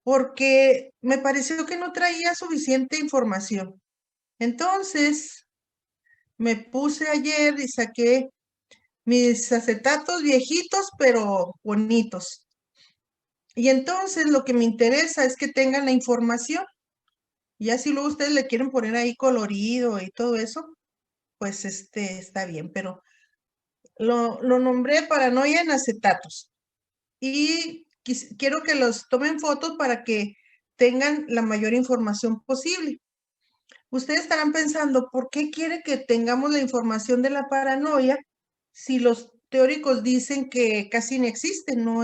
porque me pareció que no traía suficiente información. Entonces, me puse ayer y saqué mis acetatos viejitos, pero bonitos. Y entonces lo que me interesa es que tengan la información. Y así luego ustedes le quieren poner ahí colorido y todo eso, pues está bien, pero lo nombré Paranoia en acetatos. Y quiero que los tomen fotos para que tengan la mayor información posible. Ustedes estarán pensando, ¿por qué quiere que tengamos la información de la paranoia si los teóricos dicen que casi no existe? No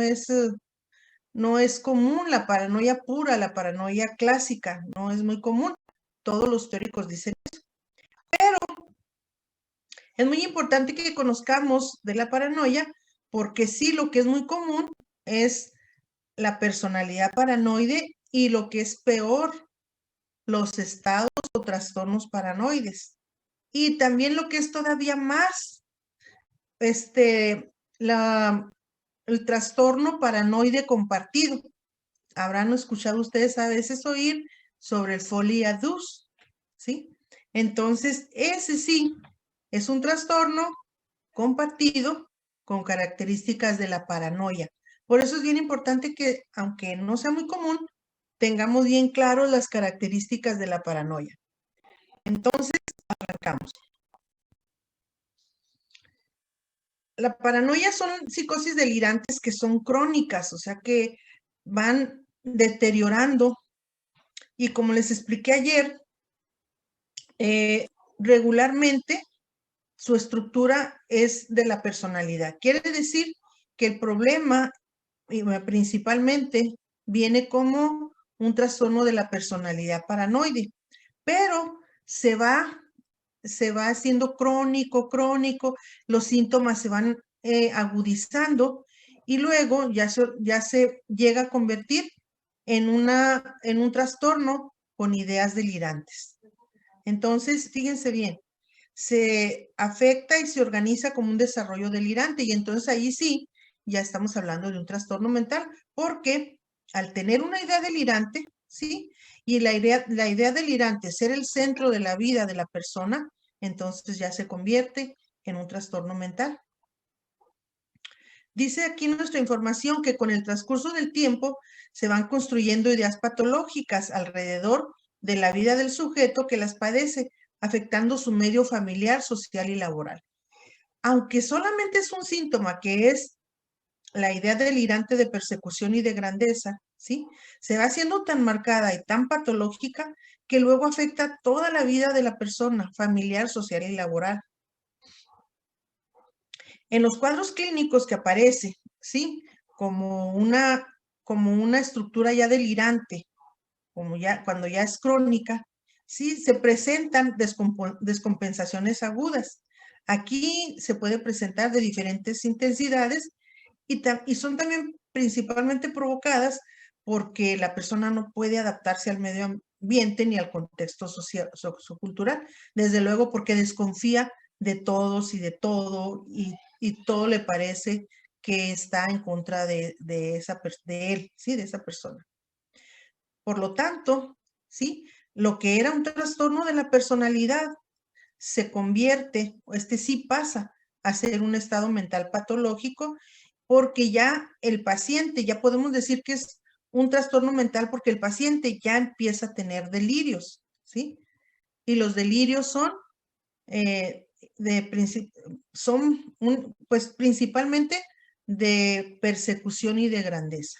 es común la paranoia pura, la paranoia clásica, no es muy común. Todos los teóricos dicen eso. Pero es muy importante que conozcamos de la paranoia porque sí, lo que es muy común es la personalidad paranoide y lo que es peor, los estados o trastornos paranoides. Y también lo que es todavía más, la, el trastorno paranoide compartido. Habrán escuchado ustedes a veces oír sobre el folie à deux, ¿sí? Entonces, ese sí es un trastorno compartido con características de la paranoia. Por eso es bien importante que, aunque no sea muy común, tengamos bien claro las características de la paranoia. Entonces, arrancamos. La paranoia son psicosis delirantes que son crónicas, o sea que van deteriorando. Y como les expliqué ayer, regularmente su estructura es de la personalidad. Quiere decir que el problema principalmente viene como un trastorno de la personalidad paranoide, pero se va haciendo crónico, los síntomas se van agudizando y luego ya se llega a convertir en un trastorno con ideas delirantes. Entonces, fíjense bien, se afecta y se organiza como un desarrollo delirante y entonces ahí sí, ya estamos hablando de un trastorno mental, porque al tener una idea delirante, ¿sí? Y la idea delirante ser el centro de la vida de la persona, entonces ya se convierte en un trastorno mental. Dice aquí nuestra información que con el transcurso del tiempo se van construyendo ideas patológicas alrededor de la vida del sujeto que las padece, afectando su medio familiar, social y laboral. Aunque solamente es un síntoma que es la idea delirante de persecución y de grandeza, ¿sí? Se va haciendo tan marcada y tan patológica que luego afecta toda la vida de la persona, familiar, social y laboral. En los cuadros clínicos que aparece, ¿sí? Como una estructura ya delirante, cuando ya es crónica, sí, se presentan descompensaciones agudas. Aquí se puede presentar de diferentes intensidades y son también principalmente provocadas porque la persona no puede adaptarse al medio ambiente ni al contexto social, sociocultural. Desde luego porque desconfía de todos y de todo y todo le parece que está en contra de él, ¿sí? De esa persona. Por lo tanto, ¿sí? Lo que era un trastorno de la personalidad se convierte, sí pasa a ser un estado mental patológico porque ya el paciente, ya podemos decir que es un trastorno mental porque el paciente ya empieza a tener delirios, ¿sí? Y los delirios son, pues principalmente de persecución y de grandeza.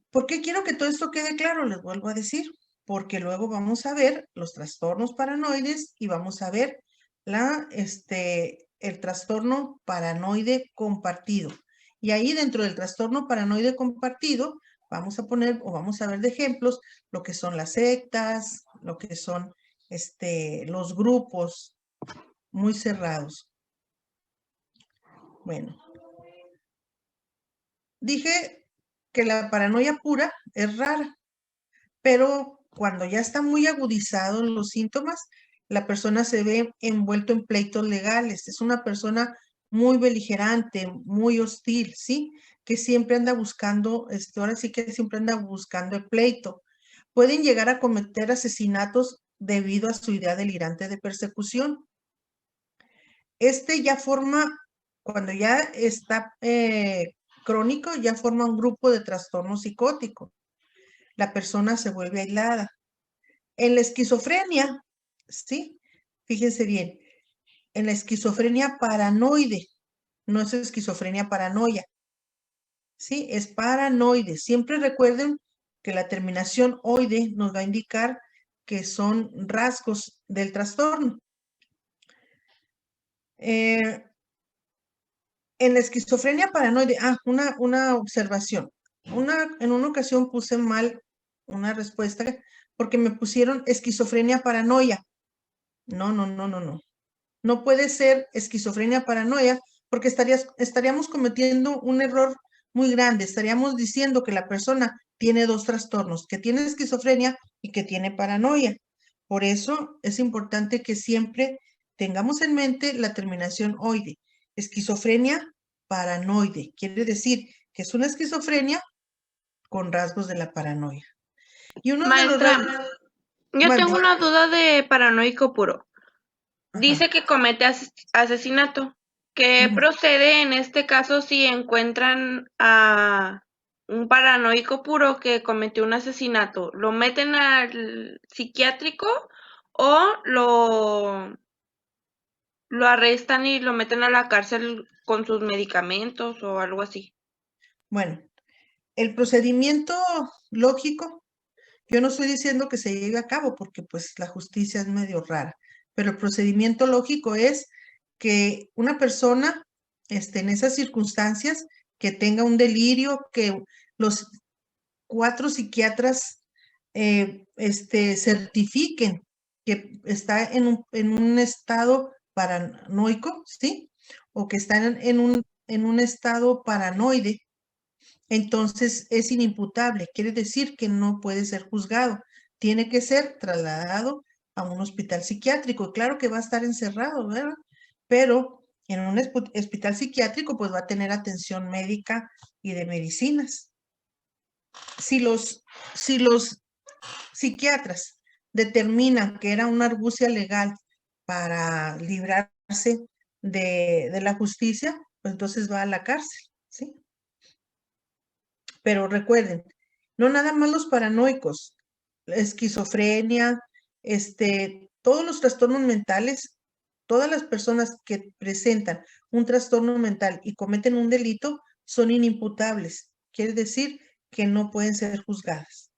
¿Por qué quiero que todo esto quede claro? Les vuelvo a decir, porque luego vamos a ver los trastornos paranoides y vamos a ver el trastorno paranoide compartido. Y ahí dentro del trastorno paranoide compartido vamos a poner o vamos a ver de ejemplos lo que son las sectas, lo que son los grupos muy cerrados. Bueno, dije que la paranoia pura es rara. Pero cuando ya está muy agudizados los síntomas, la persona se ve envuelto en pleitos legales. Es una persona muy beligerante, muy hostil, ¿sí? que siempre anda buscando, ahora sí que siempre anda buscando el pleito. Pueden llegar a cometer asesinatos debido a su idea delirante de persecución. Ya forma, cuando ya está crónico, ya forma un grupo de trastorno psicótico. La persona se vuelve aislada. En la esquizofrenia, ¿sí? Fíjense bien, en la esquizofrenia paranoide, no es esquizofrenia paranoia, ¿sí? Es paranoide. Siempre recuerden que la terminación oide nos va a indicar que son rasgos del trastorno. En la esquizofrenia paranoide, una observación. En una ocasión puse mal una respuesta porque me pusieron esquizofrenia paranoia. No, no, no, no, no. No puede ser esquizofrenia paranoia porque estaríamos cometiendo un error muy grande. Estaríamos diciendo que la persona tiene dos trastornos, que tiene esquizofrenia y que tiene paranoia. Por eso es importante que siempre tengamos en mente la terminación oide. Esquizofrenia paranoide. Quiere decir que es una esquizofrenia con rasgos de la paranoia. Y uno de los Maestra, yo Mande. tengo una duda de paranoico puro. Dice Ajá. que comete asesinato. ¿Qué Ujú. procede en este caso si encuentran a un paranoico puro que cometió un asesinato? ¿Lo meten al psiquiátrico o lo arrestan y lo meten a la cárcel con sus medicamentos o algo así? Bueno, el procedimiento lógico, yo no estoy diciendo que se lleve a cabo porque pues la justicia es medio rara, pero el procedimiento lógico es que una persona en esas circunstancias, que tenga un delirio, que los 4 psiquiatras certifiquen que está en un estado paranoico, ¿sí? O que está en un estado paranoide, entonces es inimputable, quiere decir que no puede ser juzgado, tiene que ser trasladado a un hospital psiquiátrico. Claro que va a estar encerrado, ¿verdad? Pero en un hospital psiquiátrico pues va a tener atención médica y de medicinas. Si los psiquiatras determinan que era una argucia legal para librarse de la justicia, pues entonces va a la cárcel, ¿sí? Pero recuerden, no nada más los paranoicos, la esquizofrenia, todos los trastornos mentales, todas las personas que presentan un trastorno mental y cometen un delito son inimputables. Quiere decir que no pueden ser juzgadas.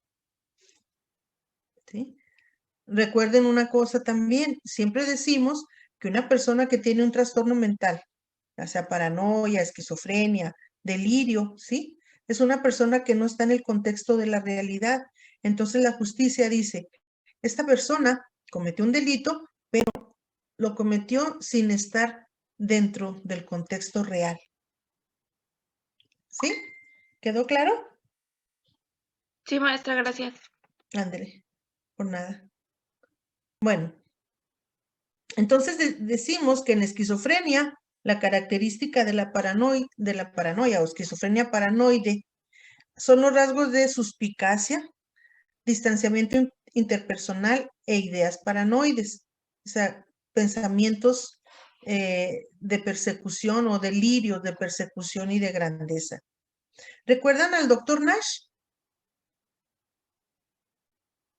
¿Sí? Recuerden una cosa también, siempre decimos que una persona que tiene un trastorno mental, ya sea paranoia, esquizofrenia, delirio, ¿sí? Es una persona que no está en el contexto de la realidad. Entonces la justicia dice, esta persona cometió un delito, pero lo cometió sin estar dentro del contexto real. ¿Sí? ¿Quedó claro? Sí, maestra, gracias. Ándele, por nada. Bueno, entonces decimos que en esquizofrenia, la característica de la paranoia o esquizofrenia paranoide son los rasgos de suspicacia, distanciamiento interpersonal e ideas paranoides, o sea, pensamientos de persecución o delirios de persecución y de grandeza. ¿Recuerdan al doctor Nash?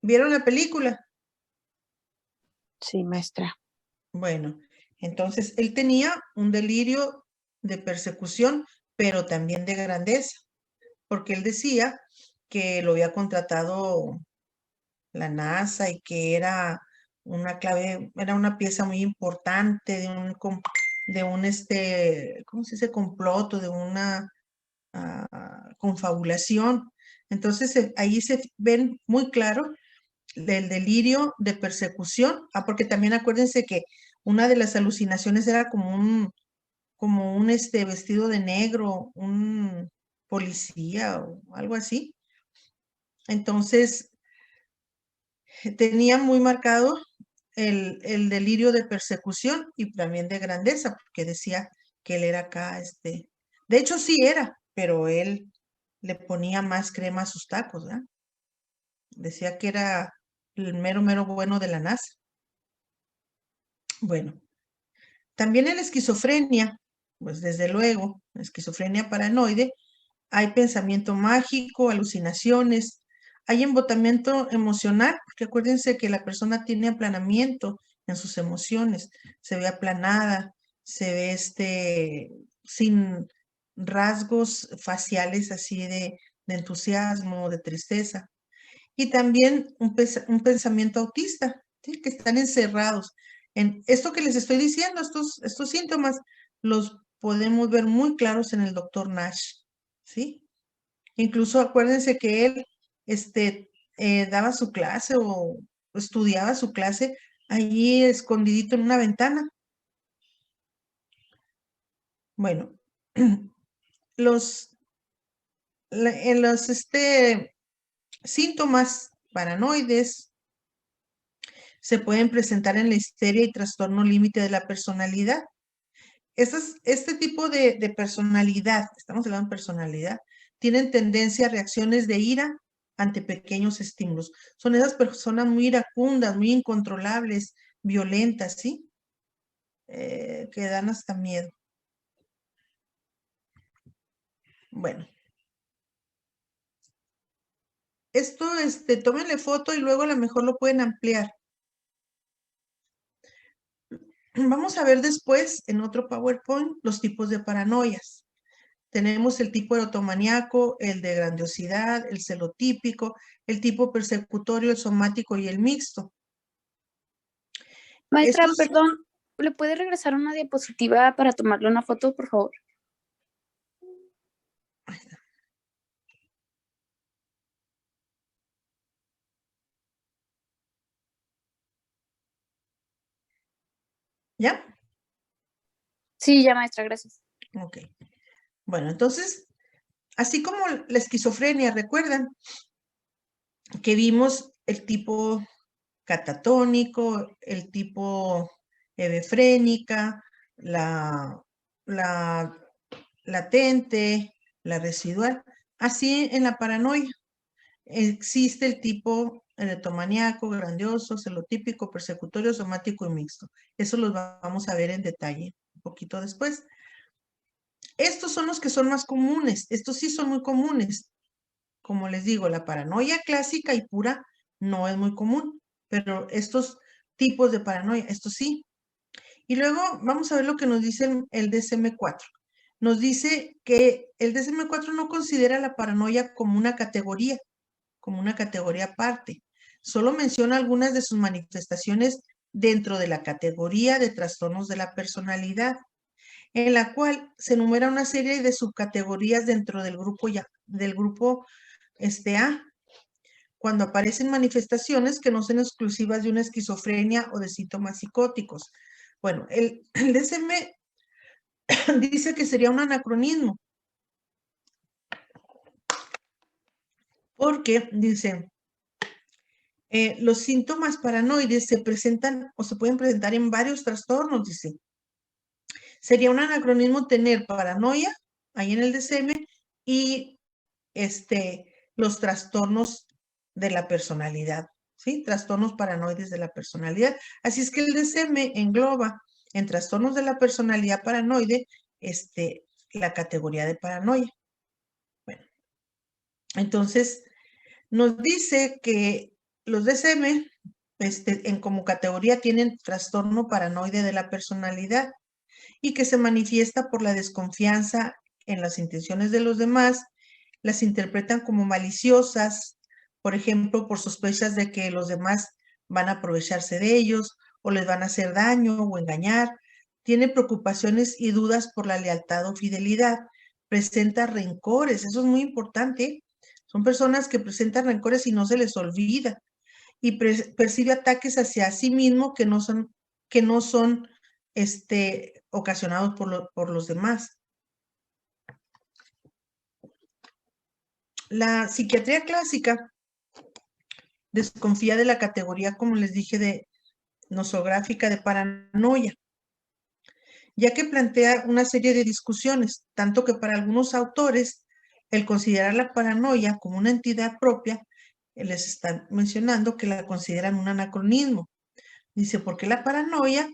¿Vieron la película? Sí, maestra. Bueno, entonces él tenía un delirio de persecución, pero también de grandeza, porque él decía que lo había contratado la NASA y que era una clave, era una pieza muy importante de un ¿cómo se dice? Complot o de una confabulación. Entonces ahí se ven muy claro del delirio de persecución, porque también acuérdense que una de las alucinaciones era como un vestido de negro, un policía o algo así. Entonces, tenía muy marcado el delirio de persecución y también de grandeza, porque decía que él era acá, de hecho sí era, pero él le ponía más crema a sus tacos, ¿verdad? Decía que era el mero, mero bueno de la NASA. Bueno, también en la esquizofrenia, pues desde luego, la esquizofrenia paranoide, hay pensamiento mágico, alucinaciones, hay embotamiento emocional, porque acuérdense que la persona tiene aplanamiento en sus emociones, se ve aplanada, se ve sin rasgos faciales así de entusiasmo, de tristeza. Y también un pensamiento autista, ¿sí? Que están encerrados. En esto que les estoy diciendo, estos síntomas, los podemos ver muy claros en el doctor Nash, ¿sí? Incluso acuérdense que él daba su clase o estudiaba su clase allí escondidito en una ventana. Bueno, en los síntomas paranoides se pueden presentar en la histeria y trastorno límite de la personalidad. Este tipo de personalidad, estamos hablando de personalidad, tienen tendencia a reacciones de ira ante pequeños estímulos. Son esas personas muy iracundas, muy incontrolables, violentas, ¿sí? Que dan hasta miedo. Bueno. Esto, tómenle foto y luego a lo mejor lo pueden ampliar. Vamos a ver después en otro PowerPoint los tipos de paranoias. Tenemos el tipo erotomaníaco, el de grandiosidad, el celotípico, el tipo persecutorio, el somático y el mixto. Maestra, Estos- perdón, ¿le puede regresar una diapositiva para tomarle una foto, por favor? ¿Ya? Sí, ya, maestra, gracias. Ok. Bueno, entonces, así como la esquizofrenia, recuerdan que vimos el tipo catatónico, el tipo hebefrénica, la latente, la residual. Así en la paranoia existe el tipo erotomaníaco, grandioso, celotípico, persecutorio, somático y mixto. Eso los vamos a ver en detalle un poquito después. Estos son los que son más comunes. Estos sí son muy comunes. Como les digo, la paranoia clásica y pura no es muy común, pero estos tipos de paranoia, estos sí. Y luego vamos a ver lo que nos dice el DSM-4. Nos dice que el DSM-4 no considera la paranoia como una categoría aparte. Solo menciona algunas de sus manifestaciones dentro de la categoría de trastornos de la personalidad, en la cual se enumera una serie de subcategorías dentro del grupo A, cuando aparecen manifestaciones que no son exclusivas de una esquizofrenia o de síntomas psicóticos. Bueno, el DSM dice que sería un anacronismo, porque dice, los síntomas paranoides se presentan o se pueden presentar en varios trastornos, dice. Sería un anacronismo tener paranoia ahí en el DSM y los trastornos de la personalidad, ¿sí? Trastornos paranoides de la personalidad. Así es que el DSM engloba en trastornos de la personalidad paranoide la categoría de paranoia. Bueno, entonces nos dice que los DSM como categoría tienen trastorno paranoide de la personalidad y que se manifiesta por la desconfianza en las intenciones de los demás, las interpretan como maliciosas, por ejemplo, por sospechas de que los demás van a aprovecharse de ellos o les van a hacer daño o engañar, tiene preocupaciones y dudas por la lealtad o fidelidad, presenta rencores, eso es muy importante, son personas que presentan rencores y no se les olvida, y percibe ataques hacia sí mismo que no son ocasionados por los demás. La psiquiatría clásica desconfía de la categoría, como les dije, de nosográfica de paranoia, ya que plantea una serie de discusiones, tanto que para algunos autores el considerar la paranoia como una entidad propia, les están mencionando que la consideran un anacronismo. Dice, porque la paranoia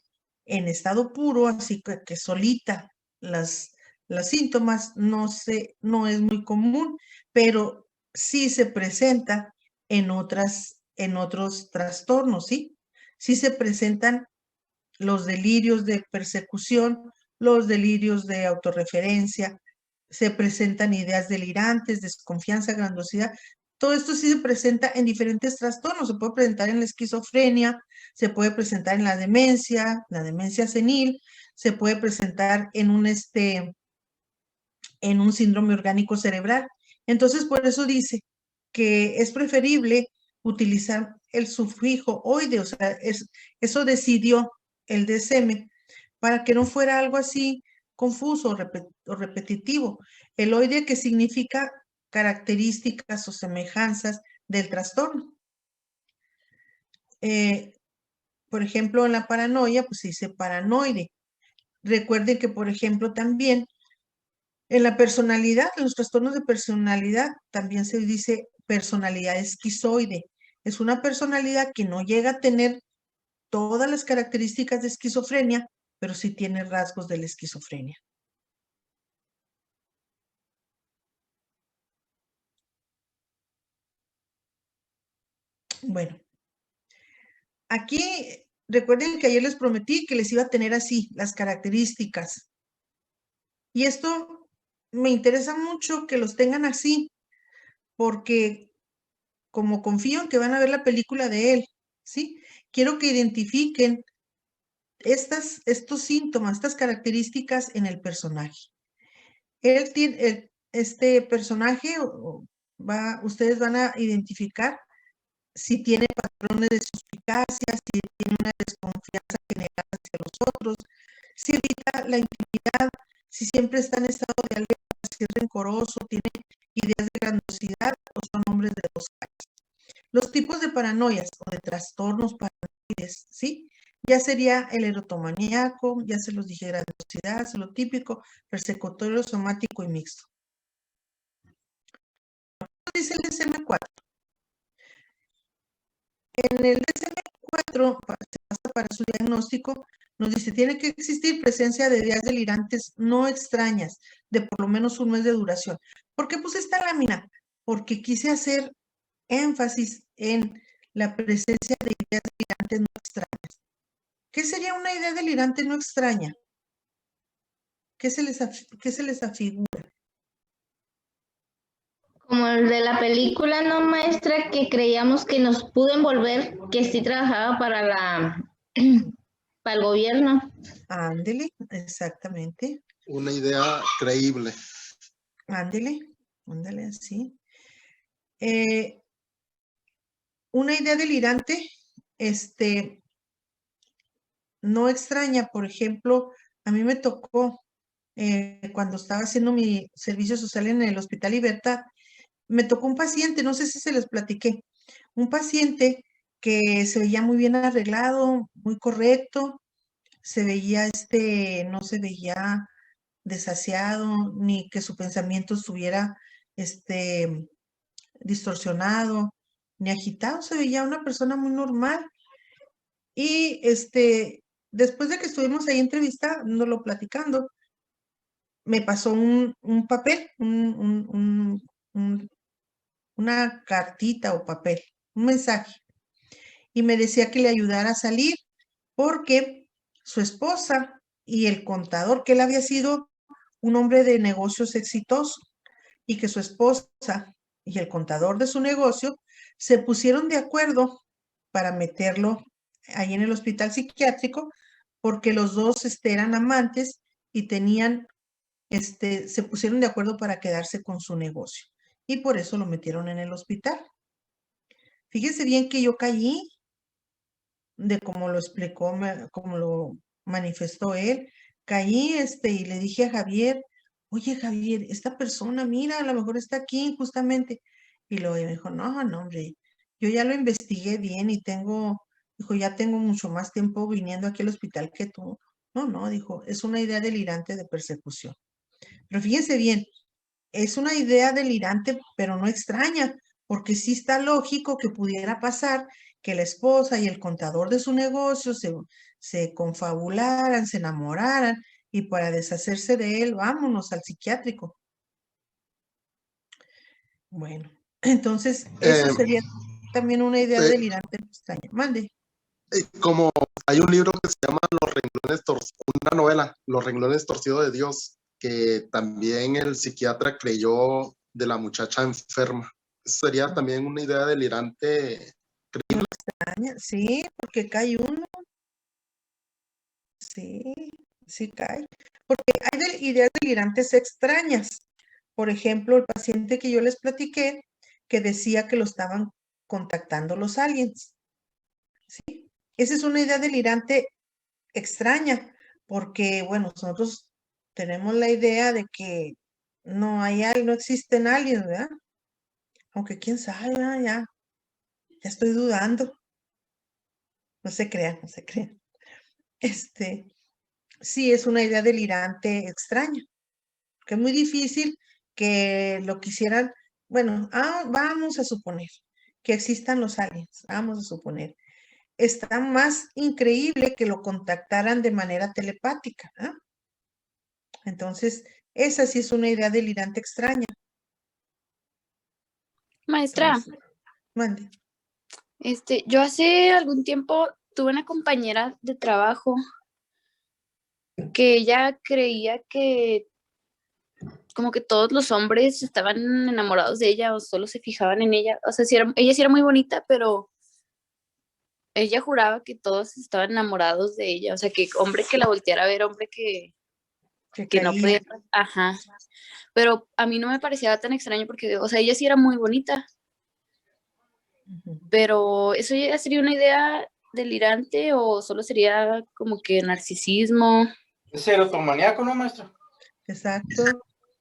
en estado puro, así que solita, las síntomas no es muy común, pero sí se presenta en otros trastornos, ¿sí? Sí se presentan los delirios de persecución, los delirios de autorreferencia, se presentan ideas delirantes, desconfianza, grandiosidad. Todo esto sí se presenta en diferentes trastornos. Se puede presentar en la esquizofrenia, se puede presentar en la demencia senil, se puede presentar en un síndrome orgánico cerebral. Entonces, por eso dice que es preferible utilizar el sufijo oide, o sea, eso decidió el DSM para que no fuera algo así confuso o repetitivo. El oide que significa características o semejanzas del trastorno. Por ejemplo, en la paranoia, pues se dice paranoide. Recuerden que, por ejemplo, también en la personalidad, en los trastornos de personalidad, también se dice personalidad esquizoide. Es una personalidad que no llega a tener todas las características de esquizofrenia, pero sí tiene rasgos de la esquizofrenia. Bueno, aquí recuerden que ayer les prometí que les iba a tener así las características. Y esto me interesa mucho que los tengan así, porque como confío en que van a ver la película de él, ¿sí? Quiero que identifiquen estos síntomas, estas características en el personaje. Él tiene, este personaje, ustedes van a identificar si tiene patrones de suspicacia, si tiene una desconfianza general hacia los otros, si evita la intimidad, si siempre está en estado de alerta, si es rencoroso, tiene ideas de grandiosidad o son hombres de dos caras. Los tipos de paranoias o de trastornos paranoides, ¿sí? Ya sería el erotomaníaco, ya se los dije, grandiosidad, celotípico, persecutorio, somático y mixto. Dice el DSM-4. En el DSM-4, para su diagnóstico, nos dice, tiene que existir presencia de ideas delirantes no extrañas, de por lo menos un mes de duración. ¿Por qué puse esta lámina? Porque quise hacer énfasis en la presencia de ideas delirantes no extrañas. ¿Qué sería una idea delirante no extraña? ¿Qué se les afigura? Como el de la película, ¿no, maestra? Que creíamos que nos pudo envolver, que sí trabajaba para el gobierno. Ándele, exactamente. Una idea creíble. Ándele, así. Una idea delirante, no extraña, por ejemplo, a mí me tocó cuando estaba haciendo mi servicio social en el Hospital Libertad, me tocó un paciente, no sé si se les platiqué, un paciente que se veía muy bien arreglado, muy correcto, se veía, no se veía desasiado, ni que su pensamiento estuviera, distorsionado, ni agitado, se veía una persona muy normal. Y, después de que estuvimos ahí entrevistándolo, platicando, me pasó un papel, una cartita o papel, un mensaje, y me decía que le ayudara a salir porque su esposa y el contador, que él había sido un hombre de negocios exitoso y que su esposa y el contador de su negocio se pusieron de acuerdo para meterlo ahí en el hospital psiquiátrico porque los dos eran amantes y tenían, se pusieron de acuerdo para quedarse con su negocio y por eso lo metieron en el hospital. Fíjense bien que yo caí de cómo lo explicó, como lo manifestó él. Caí, y le dije a Javier, oye Javier, esta persona, mira, a lo mejor está aquí justamente. Y luego me dijo, no, hombre, yo ya lo investigué bien y dijo, ya tengo mucho más tiempo viniendo aquí al hospital que tú. No, dijo, es una idea delirante de persecución. Pero fíjense bien, es una idea delirante, pero no extraña, porque sí está lógico que pudiera pasar que la esposa y el contador de su negocio se confabularan, se enamoraran, y para deshacerse de él, vámonos al psiquiátrico. Bueno, entonces eso Eh, sería también una idea eh, delirante extraña. Mande. Como hay un libro que se llama una novela, Los renglones torcidos de Dios, que también el psiquiatra creyó de la muchacha enferma. Eso sería también una idea delirante. Sí, porque cae uno. Sí, sí cae. Porque hay ideas delirantes extrañas. Por ejemplo, el paciente que yo les platiqué, que decía que lo estaban contactando los aliens. ¿Sí? Esa es una idea delirante extraña, porque, bueno, nosotros tenemos la idea de que no existen aliens, ¿verdad? Aunque quién sabe, ¿verdad? Ya estoy dudando. No se crean, no se crean. Sí, es una idea delirante extraña, que es muy difícil que lo quisieran, bueno, vamos a suponer que existan los aliens, vamos a suponer. Está más increíble que lo contactaran de manera telepática, ¿ah? Entonces, esa sí es una idea delirante extraña. Maestra, Entonces, mande. yo hace algún tiempo tuve una compañera de trabajo que ella creía que como que todos los hombres estaban enamorados de ella o solo se fijaban en ella. O sea, ella sí era muy bonita, pero ella juraba que todos estaban enamorados de ella. O sea, que hombre que la volteara a ver, hombre Que que no caía. podía. Ajá. Pero a mí no me parecía tan extraño porque, o sea, ella sí era muy bonita, Ujú. pero ¿eso ya sería una idea delirante o solo sería como que narcisismo? Es erotomaníaco, ¿no, maestro? Exacto.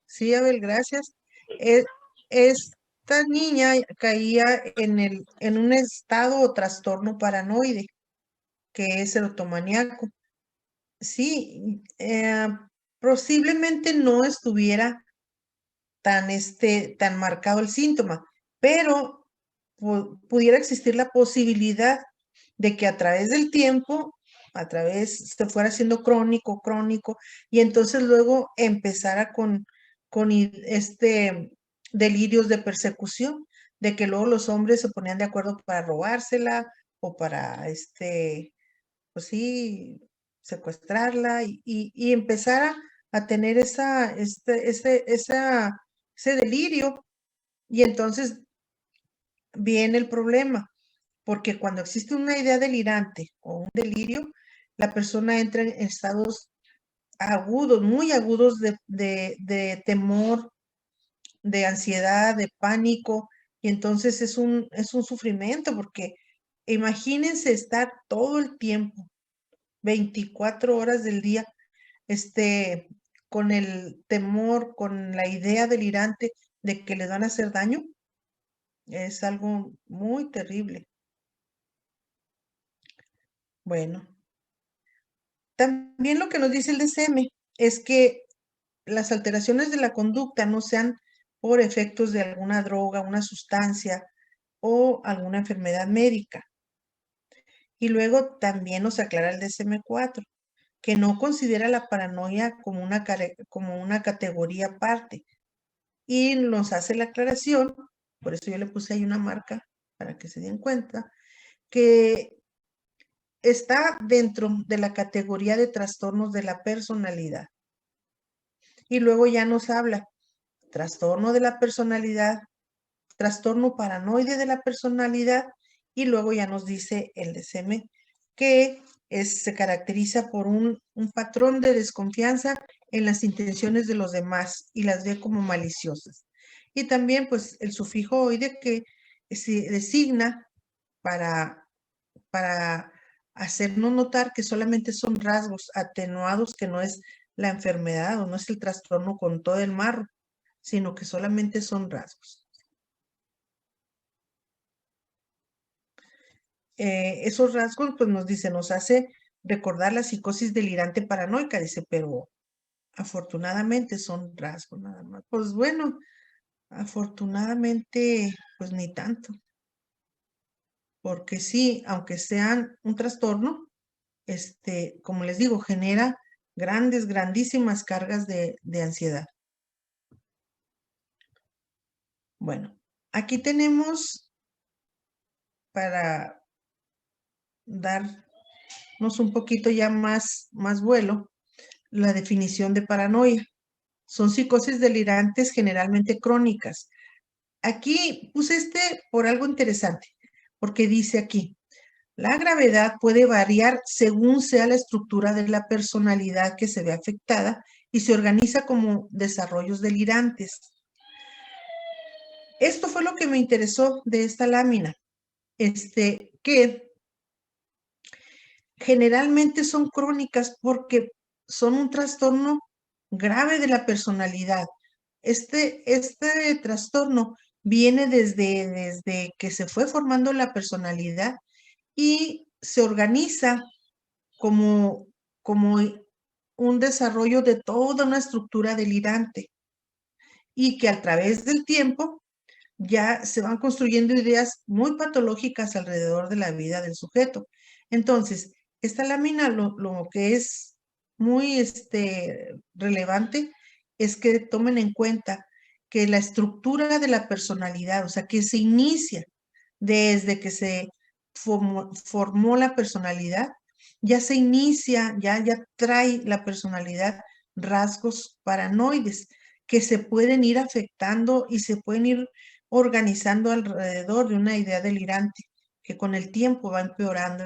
Sí, Abel, gracias. E- Esta niña caía en un estado o trastorno paranoide, que es erotomaníaco. Sí, posiblemente no estuviera tan marcado el síntoma, pero pudiera existir la posibilidad de que a través del tiempo, se fuera haciendo crónico, crónico, y entonces luego empezara con delirios de persecución, de que luego los hombres se ponían de acuerdo para robársela o para, pues sí, secuestrarla y empezara a tener ese delirio. Y entonces viene el problema, porque cuando existe una idea delirante o un delirio, la persona entra en estados agudos, muy agudos de temor, de ansiedad, de pánico, y entonces es un sufrimiento, porque imagínense estar todo el tiempo, 24 horas del día, con el temor, con la idea delirante de que les van a hacer daño. Es algo muy terrible. Bueno, también lo que nos dice el DSM es que las alteraciones de la conducta no sean por efectos de alguna droga, una sustancia o alguna enfermedad médica. Y luego también nos aclara el DSM-4 que no considera la paranoia como una categoría aparte. Y nos hace la aclaración, por eso yo le puse ahí una marca para que se den cuenta, que está dentro de la categoría de trastornos de la personalidad. Y luego ya nos habla trastorno de la personalidad, trastorno paranoide de la personalidad, y luego ya nos dice el DSM que se caracteriza por un patrón de desconfianza en las intenciones de los demás y las ve como maliciosas. Y también pues el sufijo oide que se designa para hacernos notar que solamente son rasgos atenuados, que no es la enfermedad o no es el trastorno con todo el marro, sino que solamente son rasgos. Esos rasgos, pues nos hace recordar la psicosis delirante paranoica, dice, pero Afortunadamente son rasgos nada más. Pues bueno, afortunadamente, pues ni tanto. Porque sí, aunque sean un trastorno, como les digo, genera grandísimas cargas de ansiedad. Bueno, aquí tenemos para darnos un poquito ya más vuelo, la definición de paranoia. Son psicosis delirantes generalmente crónicas. Aquí puse por algo interesante, porque dice aquí, la gravedad puede variar según sea la estructura de la personalidad que se ve afectada y se organiza como desarrollos delirantes. Esto fue lo que me interesó de esta lámina, que generalmente son crónicas porque son un trastorno grave de la personalidad. Este trastorno viene desde que se fue formando la personalidad y se organiza como un desarrollo de toda una estructura delirante y que a través del tiempo ya se van construyendo ideas muy patológicas alrededor de la vida del sujeto. Entonces, esta lámina lo que es muy relevante es que tomen en cuenta que la estructura de la personalidad, o sea, que se inicia desde que se formó la personalidad, ya se inicia, ya trae la personalidad rasgos paranoides que se pueden ir afectando y se pueden ir organizando alrededor de una idea delirante que con el tiempo va empeorando.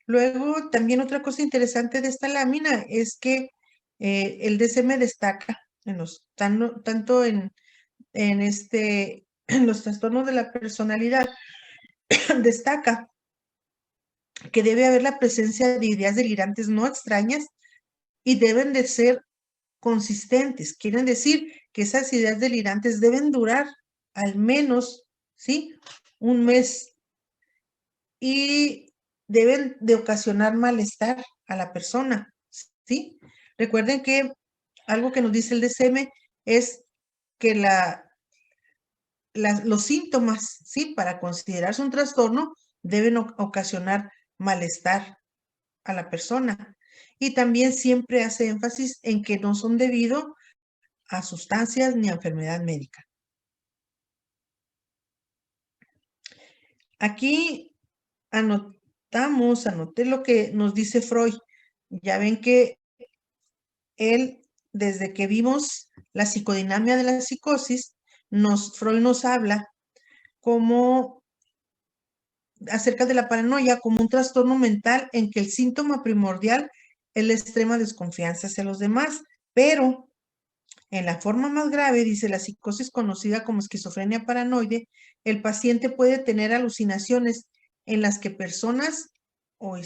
Luego, también otra cosa interesante de esta lámina es que el DSM destaca tanto en los trastornos de la personalidad, destaca que debe haber la presencia de ideas delirantes no extrañas y deben de ser consistentes. Quieren decir que esas ideas delirantes deben durar al menos, ¿sí?, un mes y deben de ocasionar malestar a la persona, ¿sí? Recuerden que algo que nos dice el DSM es que los síntomas, ¿sí?, para considerarse un trastorno deben ocasionar malestar a la persona. Y también siempre hace énfasis en que no son debido a sustancias ni a enfermedad médica. Aquí anoté lo que nos dice Freud. Ya ven que él, desde que vimos la psicodinamia de la psicosis, Freud nos habla acerca de la paranoia como un trastorno mental en que el síntoma primordial es la extrema desconfianza hacia los demás, pero en la forma más grave, dice la psicosis conocida como esquizofrenia paranoide, el paciente puede tener alucinaciones en las que personas o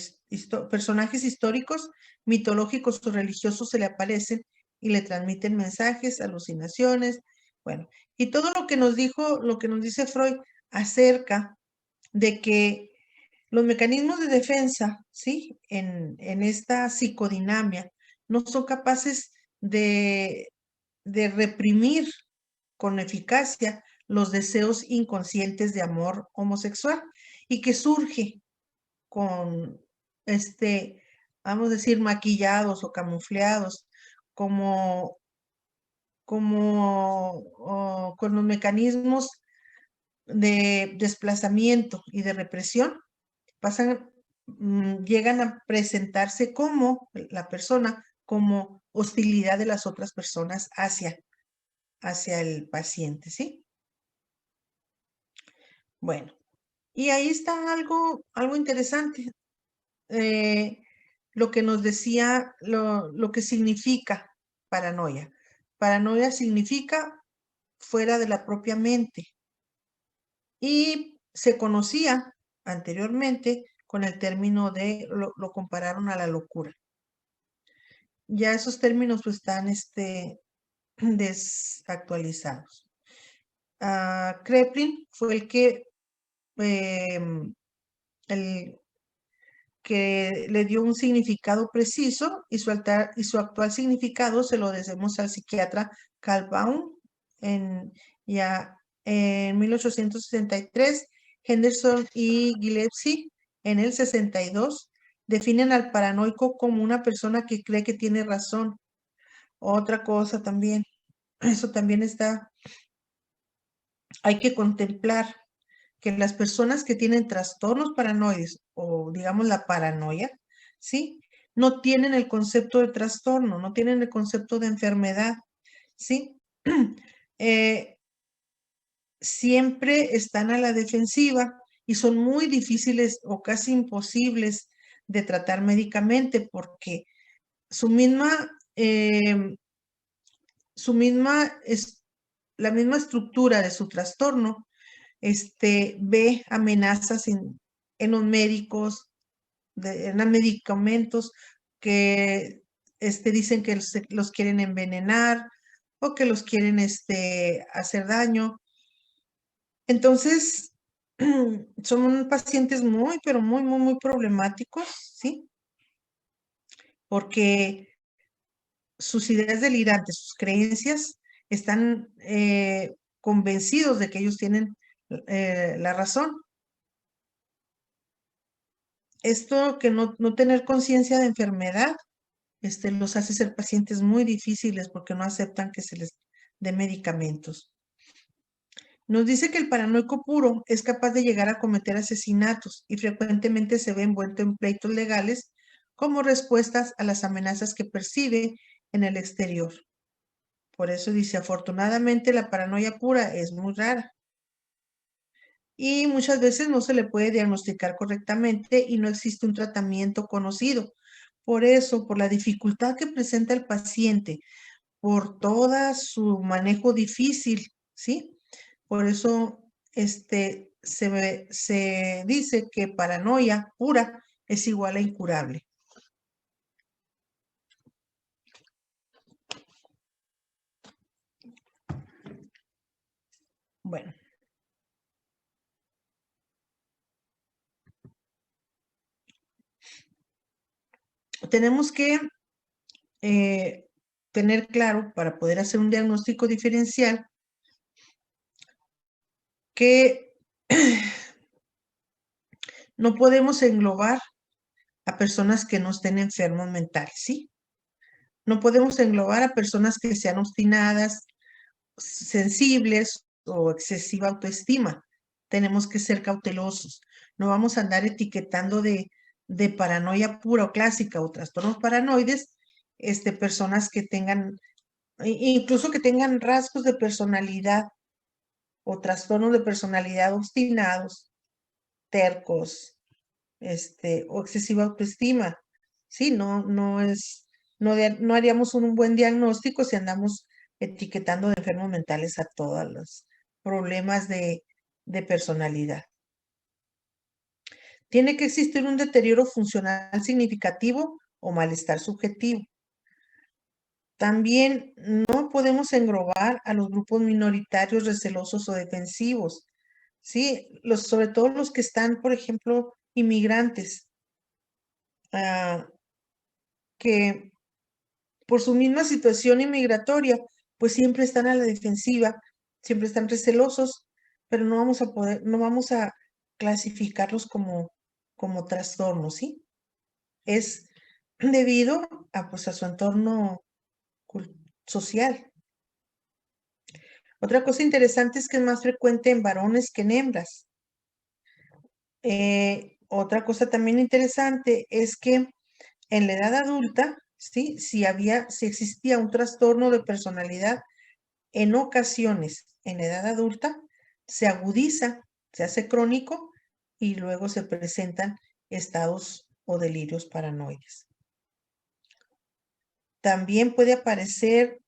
personajes históricos, mitológicos o religiosos se le aparecen y le transmiten mensajes, alucinaciones, bueno, y todo lo que nos dice Freud acerca de que los mecanismos de defensa, ¿sí?, en esta psicodinamia no son capaces de reprimir con eficacia los deseos inconscientes de amor homosexual y que surge con vamos a decir, maquillados o camuflados con los mecanismos de desplazamiento y de represión, llegan a presentarse como la persona, como hostilidad de las otras personas hacia el paciente, ¿sí? Bueno, y ahí está algo interesante, lo que nos decía, lo que significa paranoia. Paranoia significa fuera de la propia mente y se conocía anteriormente con el término lo compararon a la locura. Ya esos términos pues están desactualizados. Kraepelin fue el que le dio un significado preciso y su actual significado se lo debemos al psiquiatra Carl Baum en 1863, Henderson y Gillespie en el 62 definen al paranoico como una persona que cree que tiene razón. Otra cosa también, eso también hay que contemplar que las personas que tienen trastornos paranoides o digamos la paranoia, ¿sí? No tienen el concepto de trastorno, no tienen el concepto de enfermedad, ¿sí? Siempre están a la defensiva y son muy difíciles o casi imposibles de tratar médicamente porque su misma la misma estructura de su trastorno ve amenazas en los médicos, en los medicamentos que dicen que los quieren envenenar o que los quieren hacer daño. Entonces, son pacientes muy, pero muy, muy, muy problemáticos, ¿sí? Porque sus ideas delirantes, sus creencias, están convencidos de que ellos tienen la razón. Esto que no tener conciencia de enfermedad, los hace ser pacientes muy difíciles porque no aceptan que se les dé medicamentos. Nos dice que el paranoico puro es capaz de llegar a cometer asesinatos y frecuentemente se ve envuelto en pleitos legales como respuestas a las amenazas que percibe en el exterior. Por eso dice, afortunadamente la paranoia pura es muy rara. Y muchas veces no se le puede diagnosticar correctamente y no existe un tratamiento conocido. Por eso, por la dificultad que presenta el paciente, por todo su manejo difícil, ¿sí? Por eso se dice que paranoia pura es igual a incurable. Bueno. Tenemos que tener claro para poder hacer un diagnóstico diferencial que no podemos englobar a personas que no estén enfermos mentales, ¿sí? No podemos englobar a personas que sean obstinadas, sensibles o excesiva autoestima. Tenemos que ser cautelosos. No vamos a andar etiquetando de paranoia pura o clásica o trastornos paranoides, personas que tengan, incluso que tengan rasgos de personalidad o trastornos de personalidad obstinados, tercos, o excesiva autoestima. Sí, no haríamos un buen diagnóstico si andamos etiquetando de enfermos mentales a todos los problemas de personalidad. Tiene que existir un deterioro funcional significativo o malestar subjetivo. También no podemos englobar a los grupos minoritarios recelosos o defensivos, ¿sí? Sobre todo los que están, por ejemplo, inmigrantes, que por su misma situación inmigratoria, pues siempre están a la defensiva, siempre están recelosos, pero no vamos a clasificarlos como trastornos, ¿sí? Es debido a su entorno social. Otra cosa interesante es que es más frecuente en varones que en hembras. Otra cosa también interesante es que en la edad adulta, ¿sí? Si existía un trastorno de personalidad, en ocasiones en edad adulta se agudiza, se hace crónico y luego se presentan estados o delirios paranoides. También puede aparecer,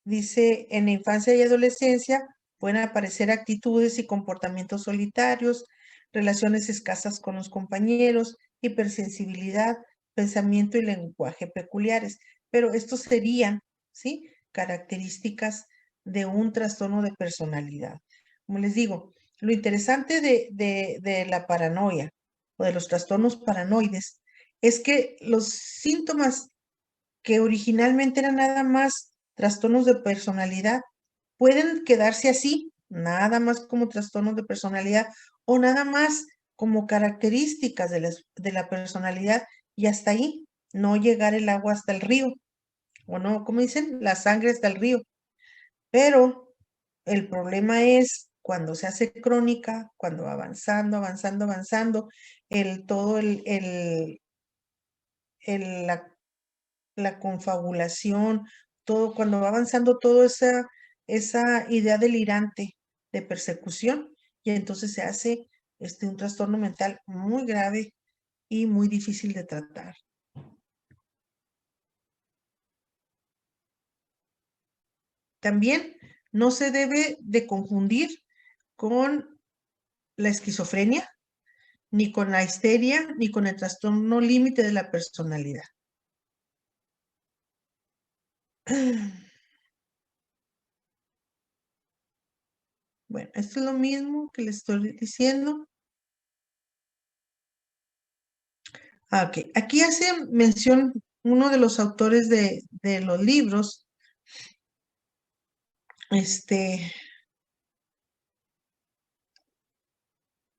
dice, en la infancia y adolescencia pueden aparecer actitudes y comportamientos solitarios, relaciones escasas con los compañeros, hipersensibilidad, pensamiento y lenguaje peculiares. Pero estos serían, ¿sí? Características de un trastorno de personalidad. como les digo, lo interesante de la paranoia o de los trastornos paranoides es que los síntomas que originalmente eran nada más trastornos de personalidad pueden quedarse así, nada más como trastornos de personalidad o nada más como características de la personalidad y hasta ahí, no llegar el agua hasta el río, o no, como dicen, la sangre hasta el río. Pero el problema es cuando se hace crónica, cuando va avanzando, avanzando, avanzando, todo la confabulación, todo, cuando va avanzando toda esa idea delirante de persecución, y entonces se hace un trastorno mental muy grave y muy difícil de tratar. También no se debe de confundir con la esquizofrenia, ni con la histeria, ni con el trastorno límite de la personalidad. Bueno, esto es lo mismo que les estoy diciendo. Ok, aquí hace mención uno de los autores de los libros,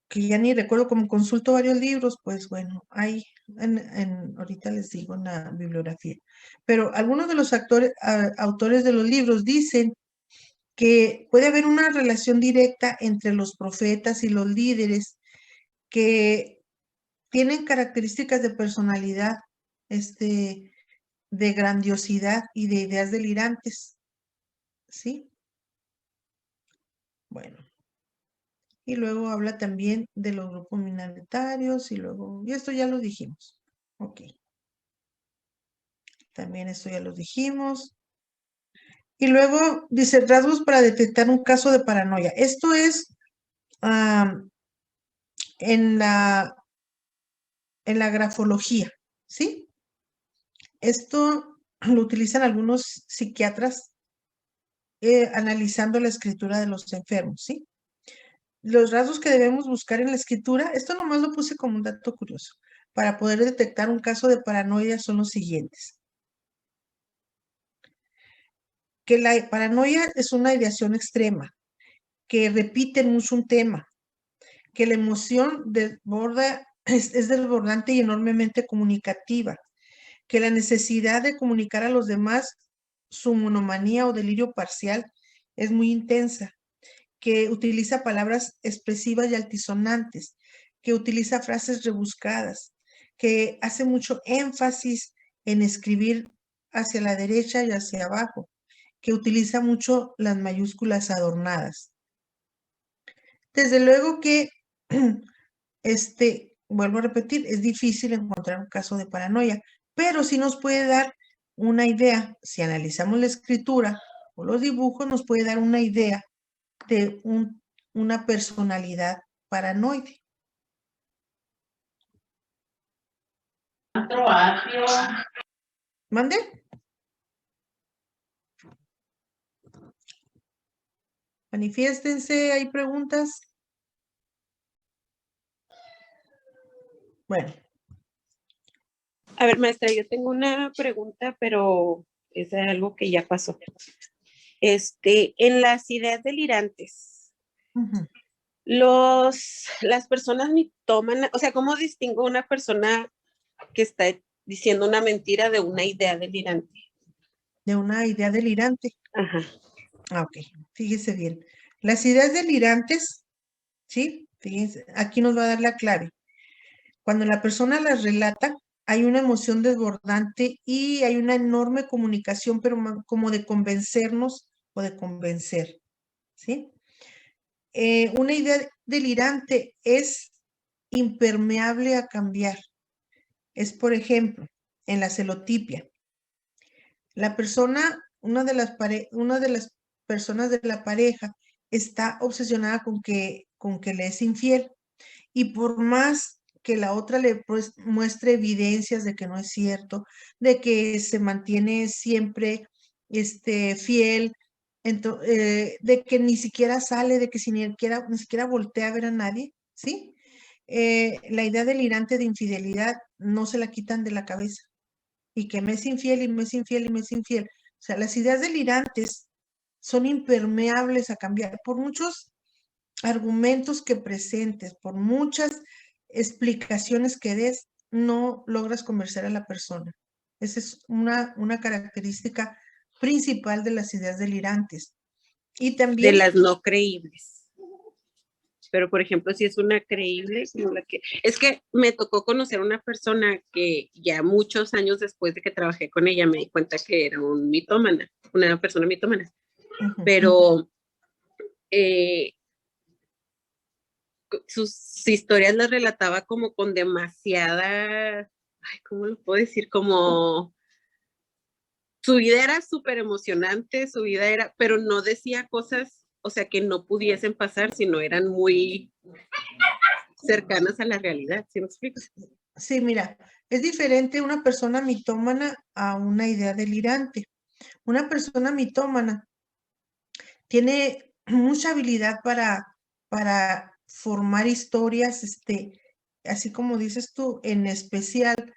que ya ni recuerdo, como consulto varios libros, pues bueno, hay, ahorita les digo en la bibliografía, pero algunos de los autores de los libros dicen que puede haber una relación directa entre los profetas y los líderes que tienen características de personalidad, de grandiosidad y de ideas delirantes, ¿sí? Bueno. Y luego habla también de los grupos minoritarios y esto ya lo dijimos. Ok. También esto ya lo dijimos. Y luego dice rasgos para detectar un caso de paranoia. Esto es en la grafología, ¿sí? Esto lo utilizan algunos psiquiatras analizando la escritura de los enfermos, ¿sí? Los rasgos que debemos buscar en la escritura, esto nomás lo puse como un dato curioso, para poder detectar un caso de paranoia son los siguientes. Que la paranoia es una ideación extrema, que repiten mucho un tema, que la emoción desborda, es desbordante y enormemente comunicativa, que la necesidad de comunicar a los demás su monomanía o delirio parcial es muy intensa, que utiliza palabras expresivas y altisonantes, que utiliza frases rebuscadas, que hace mucho énfasis en escribir hacia la derecha y hacia abajo, que utiliza mucho las mayúsculas adornadas. Desde luego que, vuelvo a repetir, es difícil encontrar un caso de paranoia, pero sí nos puede dar una idea, si analizamos la escritura o los dibujos, nos puede dar una idea de una personalidad paranoide. ¿Mande? Manifiéstense, ¿hay preguntas? Bueno. A ver, maestra, yo tengo una pregunta, pero es algo que ya pasó. En las ideas delirantes, las personas toman, o sea, ¿cómo distingo una persona que está diciendo una mentira de una idea delirante? De una idea delirante. Ajá. Ok, fíjese bien. Las ideas delirantes, ¿sí? Fíjense, aquí nos va a dar la clave. Cuando la persona las relata, hay una emoción desbordante y hay una enorme comunicación, pero como de convencernos o de convencer, ¿sí? Una idea delirante es impermeable a cambiar. Es, por ejemplo, en la celotipia. La persona, una de las personas de la pareja está obsesionada con que le es infiel, y por más que la otra le muestre evidencias de que no es cierto, de que se mantiene siempre fiel, de que ni siquiera sale, de que ni siquiera voltea a ver a nadie, ¿sí? La idea delirante de infidelidad no se la quitan de la cabeza. Y que me es infiel y me es infiel y me es infiel. O sea, las ideas delirantes son impermeables a cambiar por muchos argumentos que presentes, por muchas explicaciones que des, no logras convencer a la persona. Esa es una característica principal de las ideas delirantes. Y De también las no creíbles. Pero, por ejemplo, si es una creíble, como la que... Es que me tocó conocer una persona que ya muchos años después de que trabajé con ella me di cuenta que era un mitómana, una persona mitómana. Pero sus historias las relataba como con demasiada... Ay, ¿cómo lo puedo decir? Como... Su vida era súper emocionante, su vida era... Pero no decía cosas, o sea, que no pudiesen pasar, sino eran muy cercanas a la realidad, ¿sí me explico? sí, mira, es diferente una persona mitómana a una idea delirante. Una persona mitómana tiene mucha habilidad para formar historias, así como dices tú, en especial,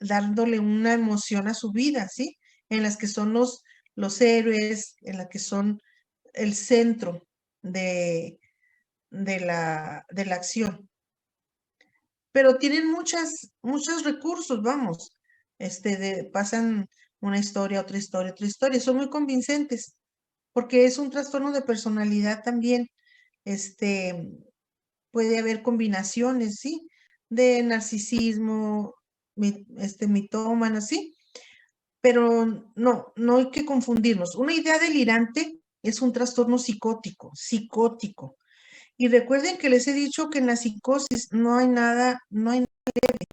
dándole una emoción a su vida, ¿sí? En las que son los héroes, en las que son el centro de la acción. Pero tienen muchos recursos, vamos, pasan una historia, otra historia, otra historia, son muy convincentes, porque es un trastorno de personalidad también, puede haber combinaciones, ¿sí? De narcisismo, mitómano, ¿sí? Pero no hay que confundirnos. Una idea delirante es un trastorno psicótico. Y recuerden que les he dicho que en la psicosis no hay nada leve.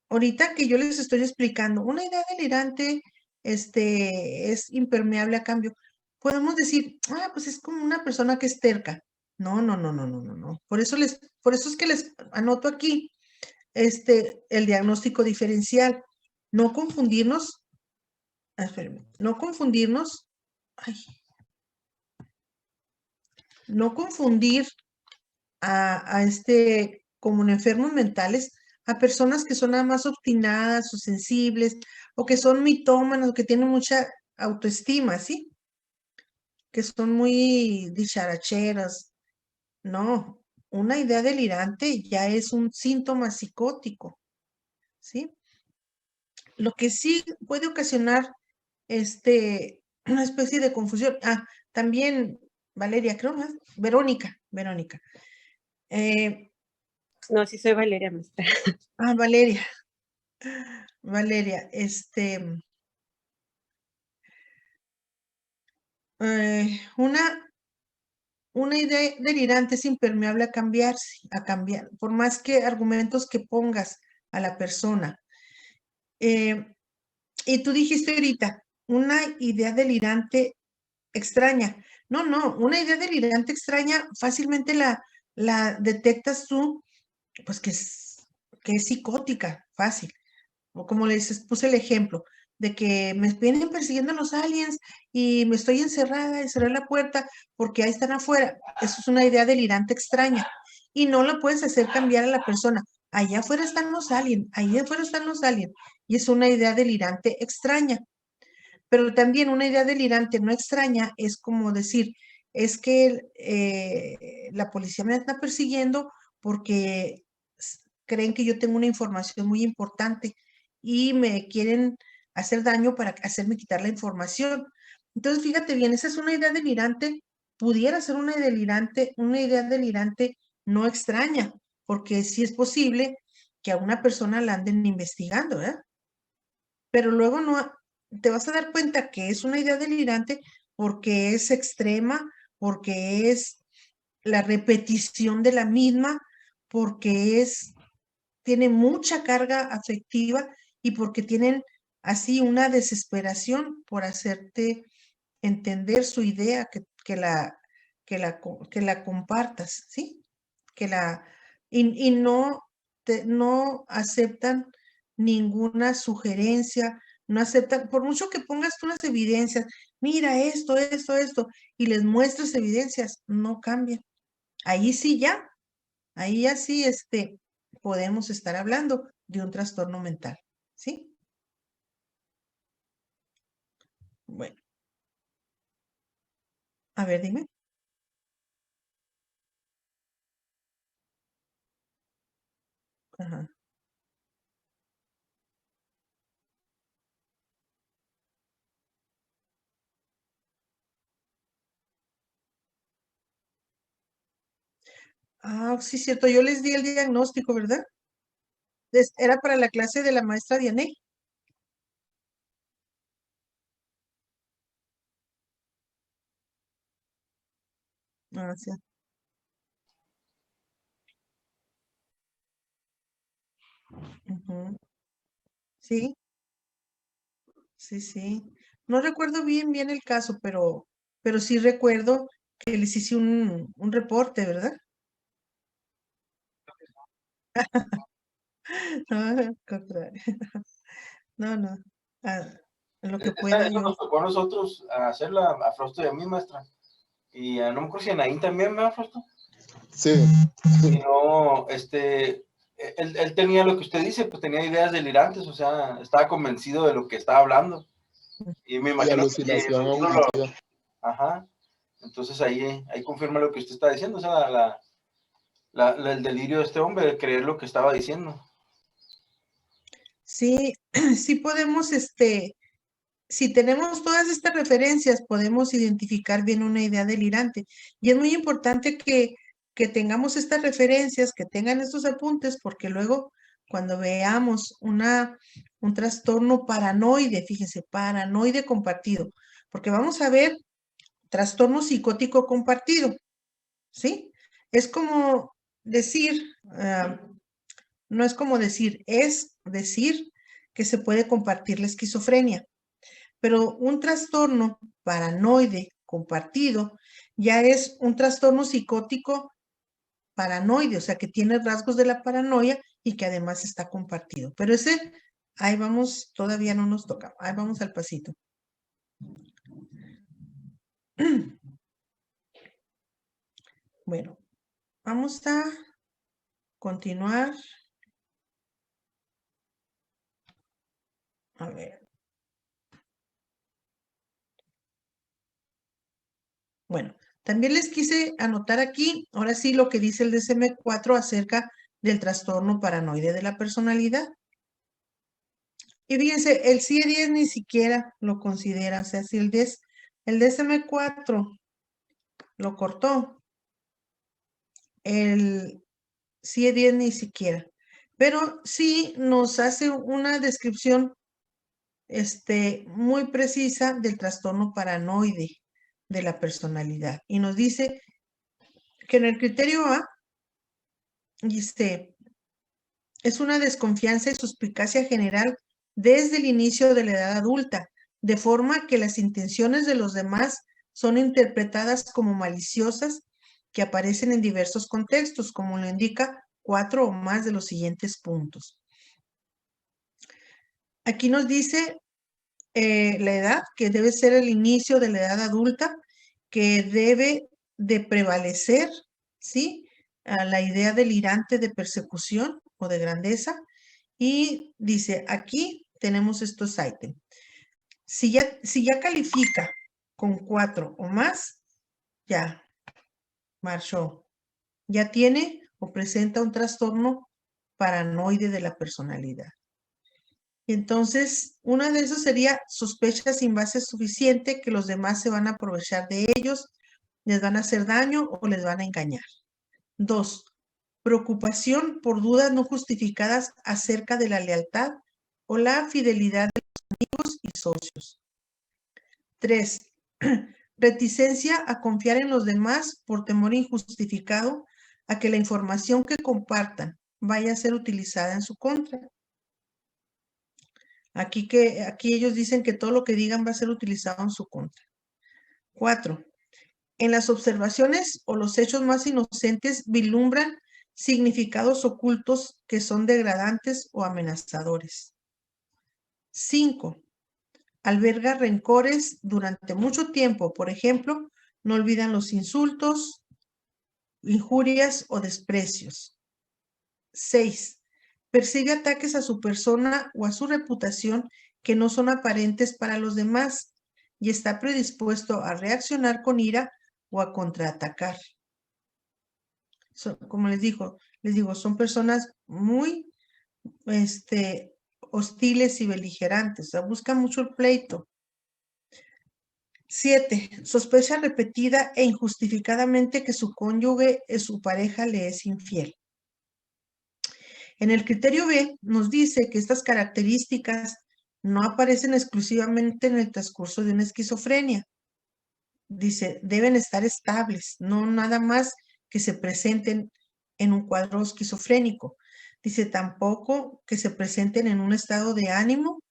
Ahorita que yo les estoy explicando, una idea delirante, es impermeable a cambio. Podemos decir, pues es como una persona que es terca. No. Por eso es que les anoto aquí, el diagnóstico diferencial. No confundirnos, espérenme, ay, no confundir como en enfermos mentales, a personas que son nada más obstinadas o sensibles, o que son mitómanos, o que tienen mucha autoestima, ¿sí? Que son muy dicharacheras. No, una idea delirante ya es un síntoma psicótico, ¿sí? Lo que sí puede ocasionar una especie de confusión. También Valeria, creo, ¿no? Verónica. No, sí soy Valeria, maestra. Valeria, una idea delirante es impermeable a cambiar, por más que argumentos que pongas a la persona. Y tú dijiste ahorita, una idea delirante extraña. No, una idea delirante extraña fácilmente la detectas tú, pues que es psicótica, fácil. O como les puse el ejemplo, de que me vienen persiguiendo los aliens y me estoy encerrada y cerré la puerta porque ahí están afuera. Eso es una idea delirante extraña. Y no la puedes hacer cambiar a la persona. Allá afuera están los aliens, allá afuera están los aliens. Y es una idea delirante extraña. Pero también una idea delirante no extraña es como decir, es que la policía me está persiguiendo porque creen que yo tengo una información muy importante y me quieren hacer daño para hacerme quitar la información. Entonces, fíjate bien, esa es una idea delirante, pudiera ser una idea delirante no extraña, porque sí es posible que a una persona la anden investigando, ¿verdad? Pero luego no, te vas a dar cuenta que es una idea delirante porque es extrema, porque es la repetición de la misma, porque tiene mucha carga afectiva y porque tienen así una desesperación por hacerte entender su idea, que la compartas, ¿sí? Y no aceptan ninguna sugerencia, no aceptan, por mucho que pongas tú unas evidencias, mira esto, y les muestres evidencias, no cambian. Ahí sí ya, ahí ya sí, podemos estar hablando de un trastorno mental, ¿sí? Bueno, a ver, dime. Ajá. Ah, sí, cierto, yo les di el diagnóstico, ¿verdad? Era para la clase de la maestra Dianey. Ah, sí. Ujú. Sí, sí, sí. No recuerdo bien el caso, pero sí recuerdo que les hice un reporte, ¿verdad? No, al contrario. No, no. Ah, lo que pueda Eso yo. nos tocó a nosotros hacerla a Frosto y a mí, maestra. Y no me acuerdo si a Naín también, ¿verdad, Frosto? Sí, Y no, él tenía lo que usted dice, pues tenía ideas delirantes, o sea, estaba convencido de lo que estaba hablando. Y me y imagino que alucinación uno auditiva. ajá. Entonces ahí confirma lo que usted está diciendo, o sea, el delirio de este hombre, de creer lo que estaba diciendo. Sí, sí podemos, si tenemos todas estas referencias, podemos identificar bien una idea delirante. Y es muy importante que tengamos estas referencias, que tengan estos apuntes, porque luego cuando veamos un trastorno paranoide, fíjese, paranoide compartido, porque vamos a ver trastorno psicótico compartido, ¿sí? Es como decir, no es como decir, es decir que se puede compartir la esquizofrenia. Pero un trastorno paranoide compartido ya es un trastorno psicótico paranoide, o sea, que tiene rasgos de la paranoia y que además está compartido. Pero ese, ahí vamos, todavía no nos toca, ahí vamos al pasito. Bueno, vamos a continuar. A ver. Bueno, también les quise anotar aquí, ahora sí, lo que dice el DSM-4 acerca del trastorno paranoide de la personalidad. Y fíjense, el CIE-10 ni siquiera lo considera, o sea, si el DSM-4 lo cortó, el CIE-10 ni siquiera. Pero sí nos hace una descripción muy precisa del trastorno paranoide de la personalidad. Y nos dice que en el criterio A, dice, es una desconfianza y suspicacia general desde el inicio de la edad adulta, de forma que las intenciones de los demás son interpretadas como maliciosas que aparecen en diversos contextos, como lo indica 4 o más de los siguientes puntos. Aquí nos dice la edad, que debe ser el inicio de la edad adulta, que debe de prevalecer, ¿sí? A la idea delirante de persecución o de grandeza. Y dice, aquí tenemos estos ítems. Si ya califica con 4 o más, ya marchó. Ya tiene o presenta un trastorno paranoide de la personalidad. Entonces, una de esos sería sospechas sin base suficiente que los demás se van a aprovechar de ellos, les van a hacer daño o les van a engañar. 2, preocupación por dudas no justificadas acerca de la lealtad o la fidelidad de los amigos y socios. 3, reticencia a confiar en los demás por temor injustificado a que la información que compartan vaya a ser utilizada en su contra. Aquí ellos dicen que todo lo que digan va a ser utilizado en su contra. 4, en las observaciones o los hechos más inocentes vislumbran significados ocultos que son degradantes o amenazadores. 5, alberga rencores durante mucho tiempo. Por ejemplo, no olvidan los insultos, injurias o desprecios. 6. Persigue ataques a su persona o a su reputación que no son aparentes para los demás y está predispuesto a reaccionar con ira o a contraatacar. Como les digo, son personas muy hostiles y beligerantes, o sea, buscan mucho el pleito. 7. Sospecha repetida e injustificadamente que su cónyuge, su pareja, le es infiel. En el criterio B nos dice que estas características no aparecen exclusivamente en el transcurso de una esquizofrenia. Dice, deben estar estables, no nada más que se presenten en un cuadro esquizofrénico. Dice tampoco que se presenten en un estado de ánimo,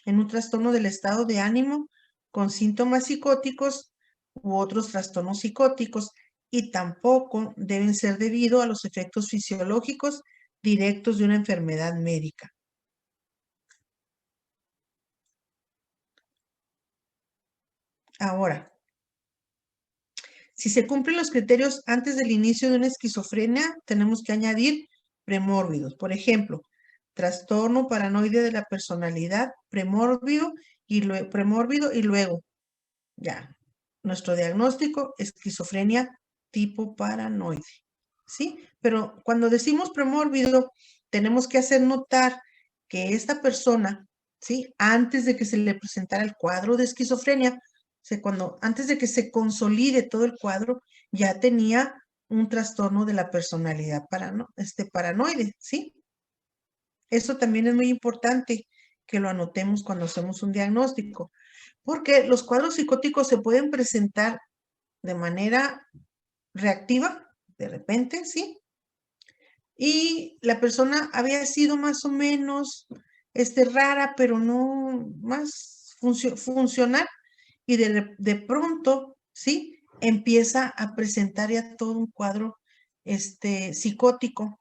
en un trastorno del estado de ánimo con síntomas psicóticos u otros trastornos psicóticos, y tampoco deben ser debido a los efectos fisiológicos directos de una enfermedad médica. Ahora, si se cumplen los criterios antes del inicio de una esquizofrenia, tenemos que añadir premórbidos. Por ejemplo, trastorno paranoide de la personalidad, premórbido y luego, ya, nuestro diagnóstico, esquizofrenia tipo paranoide, ¿sí? Pero cuando decimos premórbido, tenemos que hacer notar que esta persona, ¿sí? Antes de que se le presentara el cuadro de esquizofrenia, antes de que se consolide todo el cuadro, ya tenía un trastorno de la personalidad paranoide, ¿sí? Eso también es muy importante que lo anotemos cuando hacemos un diagnóstico, porque los cuadros psicóticos se pueden presentar de manera reactiva, de repente, ¿sí? Y la persona había sido más o menos rara, pero no más funcional, y de pronto, ¿sí? Empieza a presentar ya todo un cuadro psicótico.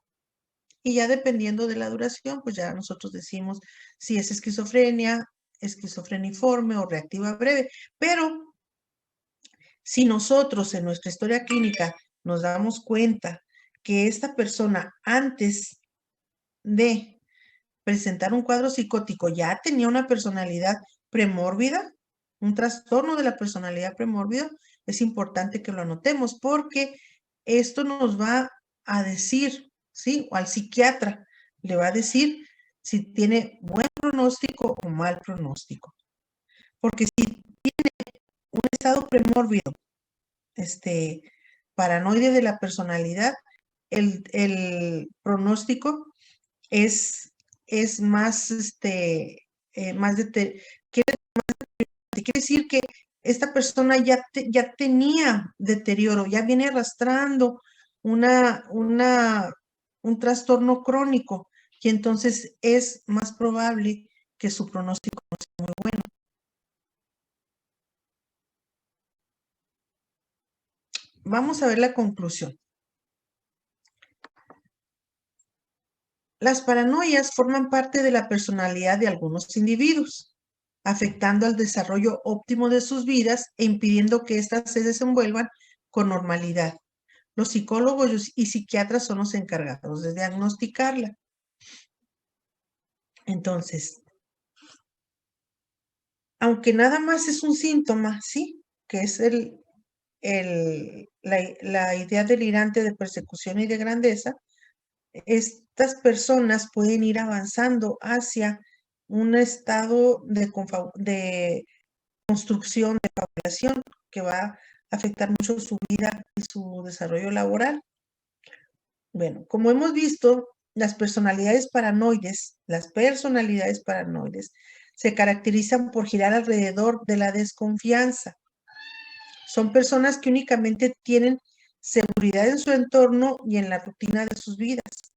Y ya dependiendo de la duración, pues ya nosotros decimos si es esquizofrenia, esquizofreniforme o reactiva breve. Pero si nosotros en nuestra historia clínica nos damos cuenta que esta persona antes de presentar un cuadro psicótico ya tenía una personalidad premórbida, un trastorno de la personalidad premórbida, es importante que lo anotemos porque esto nos va a decir, ¿sí? O al psiquiatra le va a decir si tiene buen pronóstico o mal pronóstico. Porque si tiene un estado premórbido, paranoide de la personalidad, el pronóstico es más, quiere decir que esta persona ya tenía deterioro, ya viene arrastrando un trastorno crónico, y entonces es más probable que su pronóstico no sea muy bueno. Vamos a ver la conclusión. Las paranoias forman parte de la personalidad de algunos individuos, afectando al desarrollo óptimo de sus vidas e impidiendo que éstas se desenvuelvan con normalidad. Los psicólogos y psiquiatras son los encargados de diagnosticarla. Entonces, aunque nada más es un síntoma, ¿sí? Que es la idea delirante de persecución y de grandeza, estas personas pueden ir avanzando hacia un estado de construcción, de población, que va a afectar mucho su vida y su desarrollo laboral. Bueno, como hemos visto, las personalidades paranoides se caracterizan por girar alrededor de la desconfianza. Son personas que únicamente tienen seguridad en su entorno y en la rutina de sus vidas.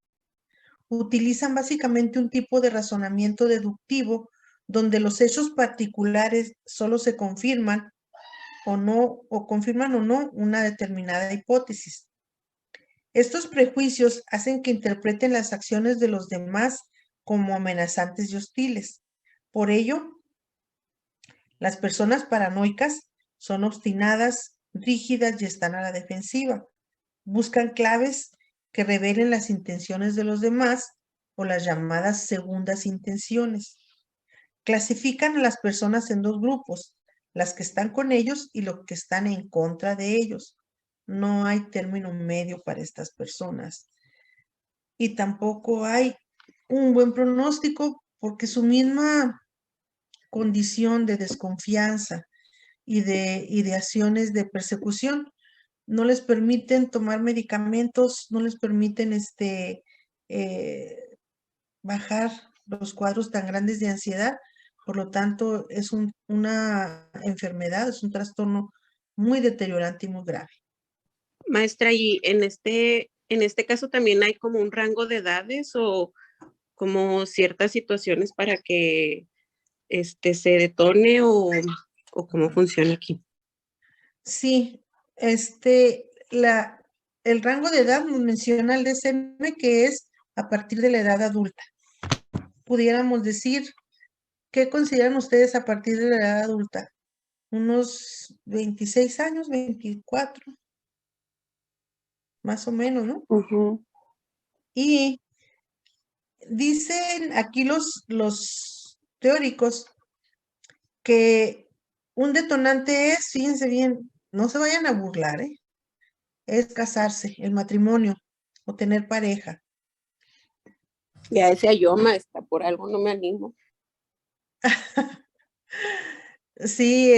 Utilizan básicamente un tipo de razonamiento deductivo donde los hechos particulares solo se confirman o confirman o no una determinada hipótesis. Estos prejuicios hacen que interpreten las acciones de los demás como amenazantes y hostiles. Por ello, Las personas paranoicas son obstinadas, rígidas y están a la defensiva. Buscan claves que revelen las intenciones de los demás o las llamadas segundas intenciones. Clasifican a las personas en dos grupos, las que están con ellos y los que están en contra de ellos. No hay término medio para estas personas. Y tampoco hay un buen pronóstico porque su misma condición de desconfianza y de ideaciones de persecución no les permiten tomar medicamentos, no les permiten eh, bajar los cuadros tan grandes de ansiedad. Por lo tanto, es una enfermedad, es un trastorno muy deteriorante y muy grave. Maestra, y en este caso también hay como un rango de edades o como ciertas situaciones para que se detone o cómo funciona aquí. Sí, el rango de edad nos menciona el DSM que es a partir de la edad adulta. Pudiéramos decir, ¿qué consideran ustedes a partir de la edad adulta? Unos 26 años, 24, más o menos, ¿no? Ujú. Y dicen aquí los teóricos que un detonante es, fíjense bien, no se vayan a burlar, es casarse, el matrimonio o tener pareja. Ya decía yo, maestra, por algo no me animo. Sí,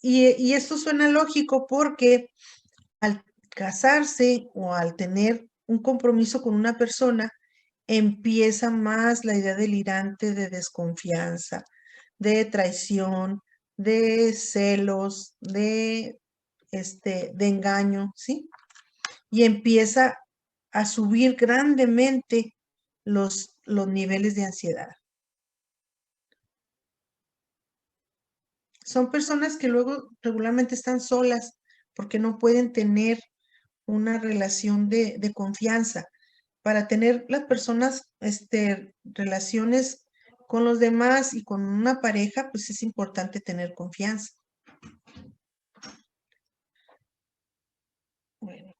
y esto suena lógico porque al casarse o al tener un compromiso con una persona, empieza más la idea delirante de desconfianza, de traición, de celos, de engaño, ¿sí? Y empieza a subir grandemente los niveles de ansiedad. Son personas que luego regularmente están solas porque no pueden tener una relación de confianza. Para tener las personas relaciones con los demás y con una pareja, pues es importante tener confianza. Bueno,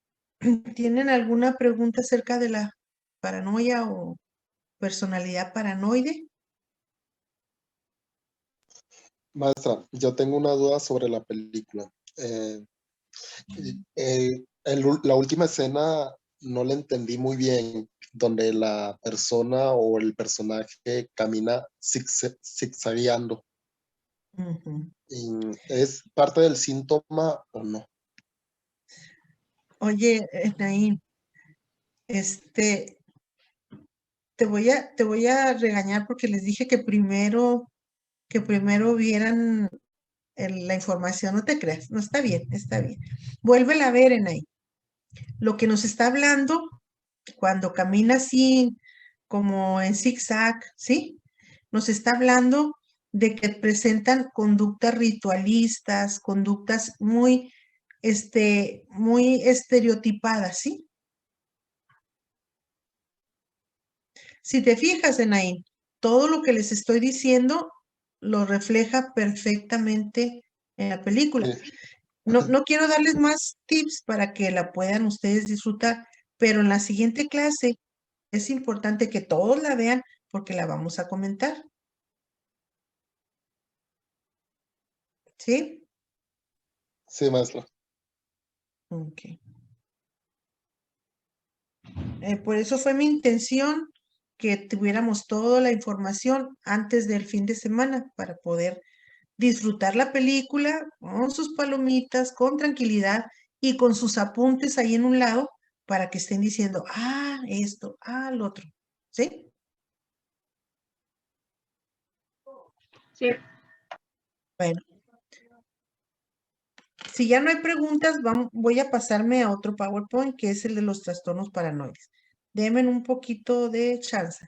¿tienen alguna pregunta acerca de la paranoia o personalidad paranoide? Maestra, yo tengo una duda sobre la película. La última escena no la entendí muy bien, donde la persona o el personaje camina zigzagueando. Ujú. ¿Es parte del síntoma o no? Oye, Naín, te voy a regañar porque les dije que primero vieran la información. No te creas, no está bien, está bien. Vuélvela a ver en ahí. Lo que nos está hablando cuando camina así como en zigzag, ¿sí? Nos está hablando de que presentan conductas ritualistas, conductas muy estereotipadas, ¿sí? Si te fijas, Enaín, todo lo que les estoy diciendo lo refleja perfectamente en la película. Sí. No quiero darles más tips para que la puedan ustedes disfrutar, pero en la siguiente clase es importante que todos la vean porque la vamos a comentar. ¿Sí? Sí, maestra. Ok. Por eso fue mi intención que tuviéramos toda la información antes del fin de semana para poder disfrutar la película con sus palomitas, con tranquilidad y con sus apuntes ahí en un lado para que estén diciendo, esto, lo otro. ¿Sí? Sí. Bueno, si ya no hay preguntas, voy a pasarme a otro PowerPoint que es el de los trastornos paranoides. Denme un poquito de chance.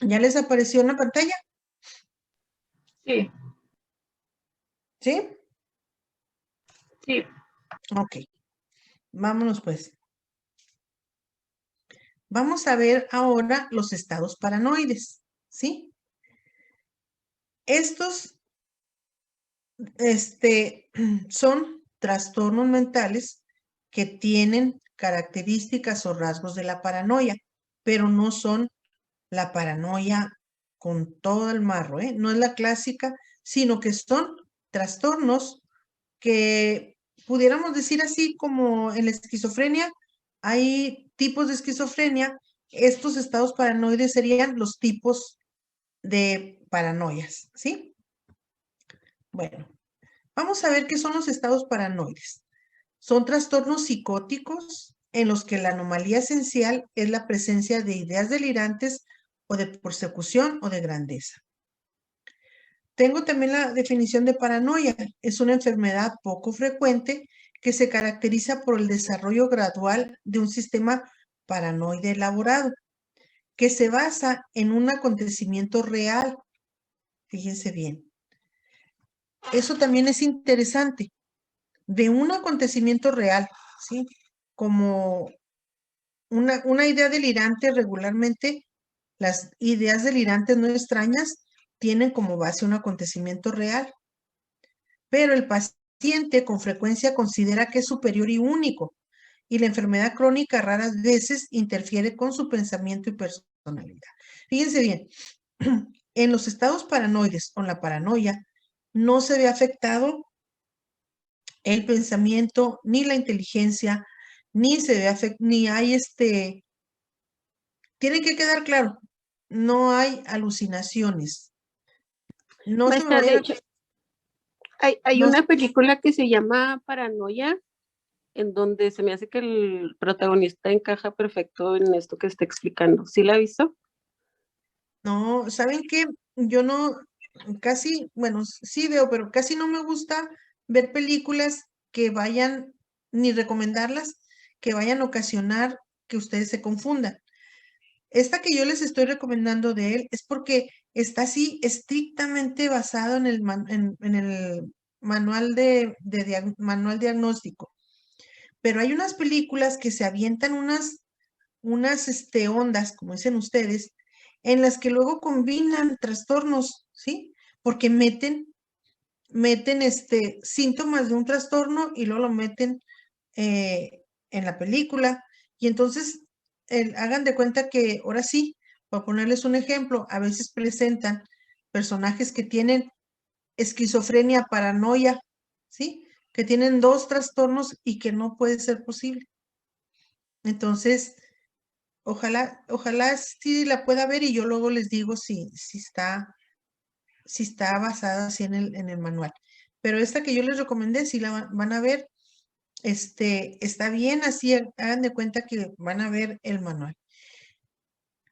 ¿Ya les apareció en la pantalla? Sí, ¿Sí? sí. Ok. Vámonos pues. Vamos a ver ahora los estados paranoides, ¿sí? Estos son trastornos mentales que tienen características o rasgos de la paranoia, pero no son la paranoia con todo el marro, ¿eh? No es la clásica, sino que son trastornos que pudiéramos decir así como en la esquizofrenia, hay tipos de esquizofrenia, estos estados paranoides serían los tipos de paranoias, ¿sí? Bueno, vamos a ver qué son los estados paranoides. Son trastornos psicóticos en los que la anomalía esencial es la presencia de ideas delirantes o de persecución o de grandeza. Tengo también la definición de paranoia. Es una enfermedad poco frecuente que se caracteriza por el desarrollo gradual de un sistema paranoide elaborado, que se basa en un acontecimiento real. Fíjense bien. Eso también es interesante. De un acontecimiento real, ¿sí? Como una idea delirante regularmente, las ideas delirantes no extrañas tienen como base un acontecimiento real, pero el paciente con frecuencia considera que es superior y único, y la enfermedad crónica raras veces interfiere con su pensamiento y personalidad. Fíjense bien, en los estados paranoides o la paranoia no se ve afectado el pensamiento ni la inteligencia, ni se ve ni hay tiene que quedar claro, no hay alucinaciones. No se me Maestra, de vayan hecho, hay no, una película que se llama Paranoia, en donde se me hace que el protagonista encaja perfecto en esto que está explicando. ¿Sí la ha visto? no, ¿saben qué? Yo no, casi, bueno, sí veo, pero casi no me gusta ver películas que vayan, ni recomendarlas, que vayan a ocasionar que ustedes se confundan. Esta que yo les estoy recomendando de él es porque está así estrictamente basado en el, en el manual manual diagnóstico. Pero hay unas películas que se avientan unas ondas, como dicen ustedes, en las que luego combinan trastornos, ¿sí? Porque meten síntomas de un trastorno y luego lo meten en la película. Y entonces hagan de cuenta que ahora sí, para ponerles un ejemplo, a veces presentan personajes que tienen esquizofrenia, paranoia, ¿sí? Que tienen dos trastornos y que no puede ser posible. Entonces, ojalá sí la pueda ver y yo luego les digo si está basada así en el manual. Pero esta que yo les recomendé, si la van a ver, está bien así, hagan de cuenta que van a ver el manual.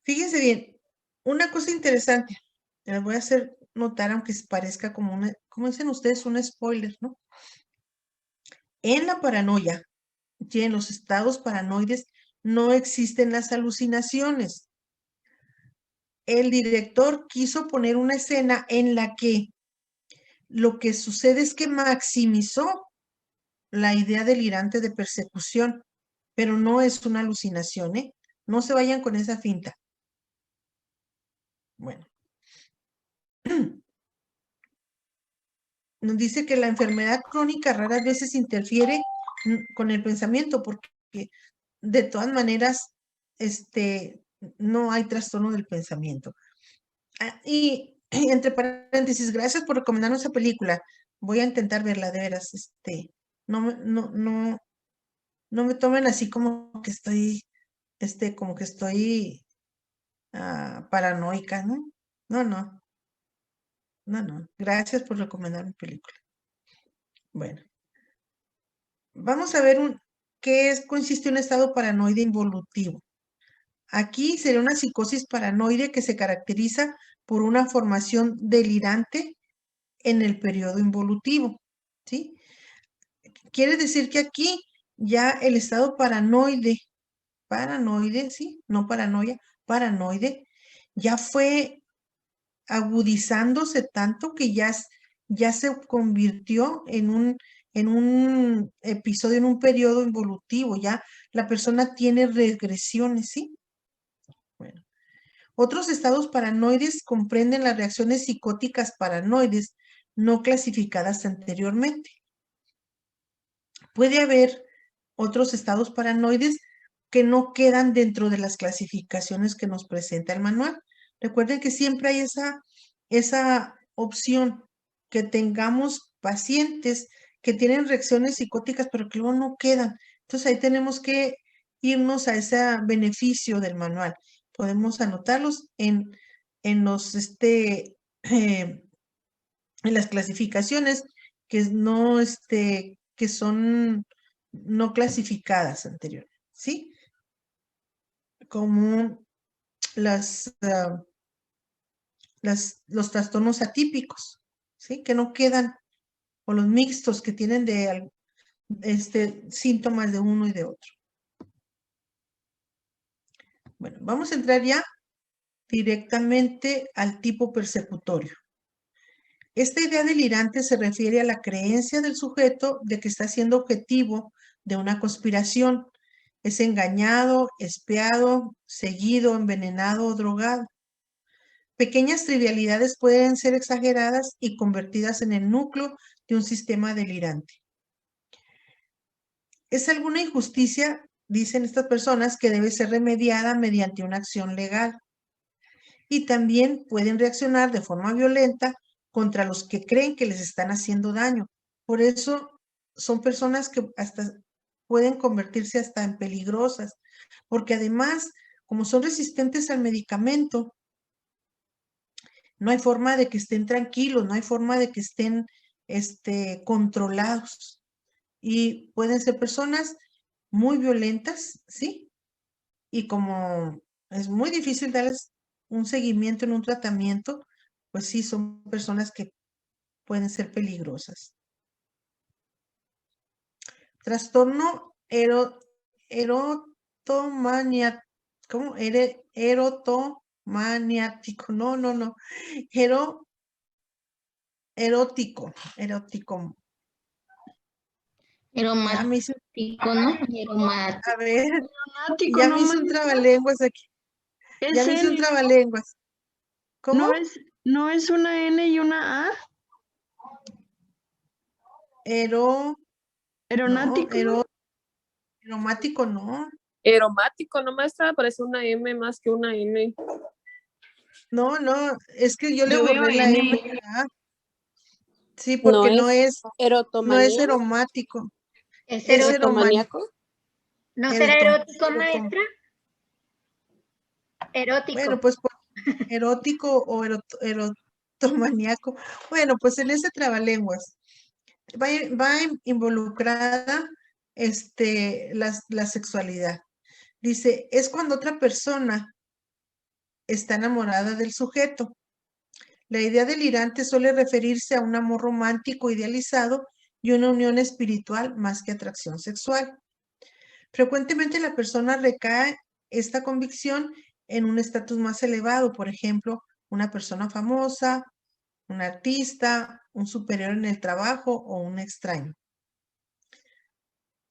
Fíjense bien, una cosa interesante, les voy a hacer notar, aunque parezca como como dicen ustedes, un spoiler, ¿no? En la paranoia y en los estados paranoides no existen las alucinaciones. El director quiso poner una escena en la que lo que sucede es que maximizó la idea delirante de persecución, pero no es una alucinación, ¿eh? No se vayan con esa finta. Bueno. Nos dice que la enfermedad crónica raras veces interfiere con el pensamiento, porque de todas maneras, no hay trastorno del pensamiento. Y entre paréntesis, gracias por recomendarnos esa película. Voy a intentar verla, de veras. No me tomen así como que estoy paranoica, ¿no? No. Gracias por recomendar mi película. Bueno, vamos a ver qué consiste un estado paranoide involutivo. Aquí sería una psicosis paranoide que se caracteriza por una formación delirante en el periodo involutivo, ¿sí? Quiere decir que aquí ya el estado paranoide, ¿sí? No paranoia, paranoide, ya fue agudizándose tanto que ya se convirtió en un episodio, en un periodo involutivo, ya la persona tiene regresiones, ¿sí? Bueno. Otros estados paranoides comprenden las reacciones psicóticas paranoides no clasificadas anteriormente. Puede haber otros estados paranoides que no quedan dentro de las clasificaciones que nos presenta el manual. Recuerden que siempre hay esa opción, que tengamos pacientes que tienen reacciones psicóticas, pero que luego no quedan. Entonces ahí tenemos que irnos a ese beneficio del manual. Podemos anotarlos en los en las clasificaciones que no que son no clasificadas anteriormente, ¿sí? Como los trastornos atípicos, ¿sí? Que no quedan, o los mixtos que tienen síntomas de uno y de otro. Bueno, vamos a entrar ya directamente al tipo persecutorio. Esta idea delirante se refiere a la creencia del sujeto de que está siendo objetivo de una conspiración. Es engañado, espiado, seguido, envenenado o drogado. Pequeñas trivialidades pueden ser exageradas y convertidas en el núcleo de un sistema delirante. Es alguna injusticia, dicen estas personas, que debe ser remediada mediante una acción legal. Y también pueden reaccionar de forma violenta contra los que creen que les están haciendo daño. Por eso son personas que hasta pueden convertirse hasta en peligrosas, porque además, como son resistentes al medicamento, no hay forma de que estén tranquilos, no hay forma de que estén controlados. Y pueden ser personas muy violentas, ¿sí? Y como es muy difícil darles un seguimiento en un tratamiento, pues sí, son personas que pueden ser peligrosas. Trastorno erotomaniático, ¿cómo? Erotomaniático, no. Erótico. Ya me hice, Eromático, ¿no? Eromático. a ver, Eronático, ya no me hice un maestra. trabalenguas aquí. Es Ya me hice un N, ¿no? trabalenguas. ¿Cómo? ¿No es una N y una A? Aeronático. No, aromático no. Aromático, no maestra, parece una M más que una N. No, es que yo le Yo veo borré la N. M y la A. Sí, porque no es erotomanía, aromático. ¿Es Es erótico? erotomaníaco. ¿No será erótico, maestra? Erótico. Bueno, pues erótico o erotomaníaco. Bueno, pues en ese trabalenguas va involucrada la sexualidad. Dice, es cuando otra persona está enamorada del sujeto. La idea delirante suele referirse a un amor romántico idealizado y una unión espiritual más que atracción sexual. Frecuentemente la persona recae esta convicción en un estatus más elevado, por ejemplo, una persona famosa, un artista, un superior en el trabajo o un extraño.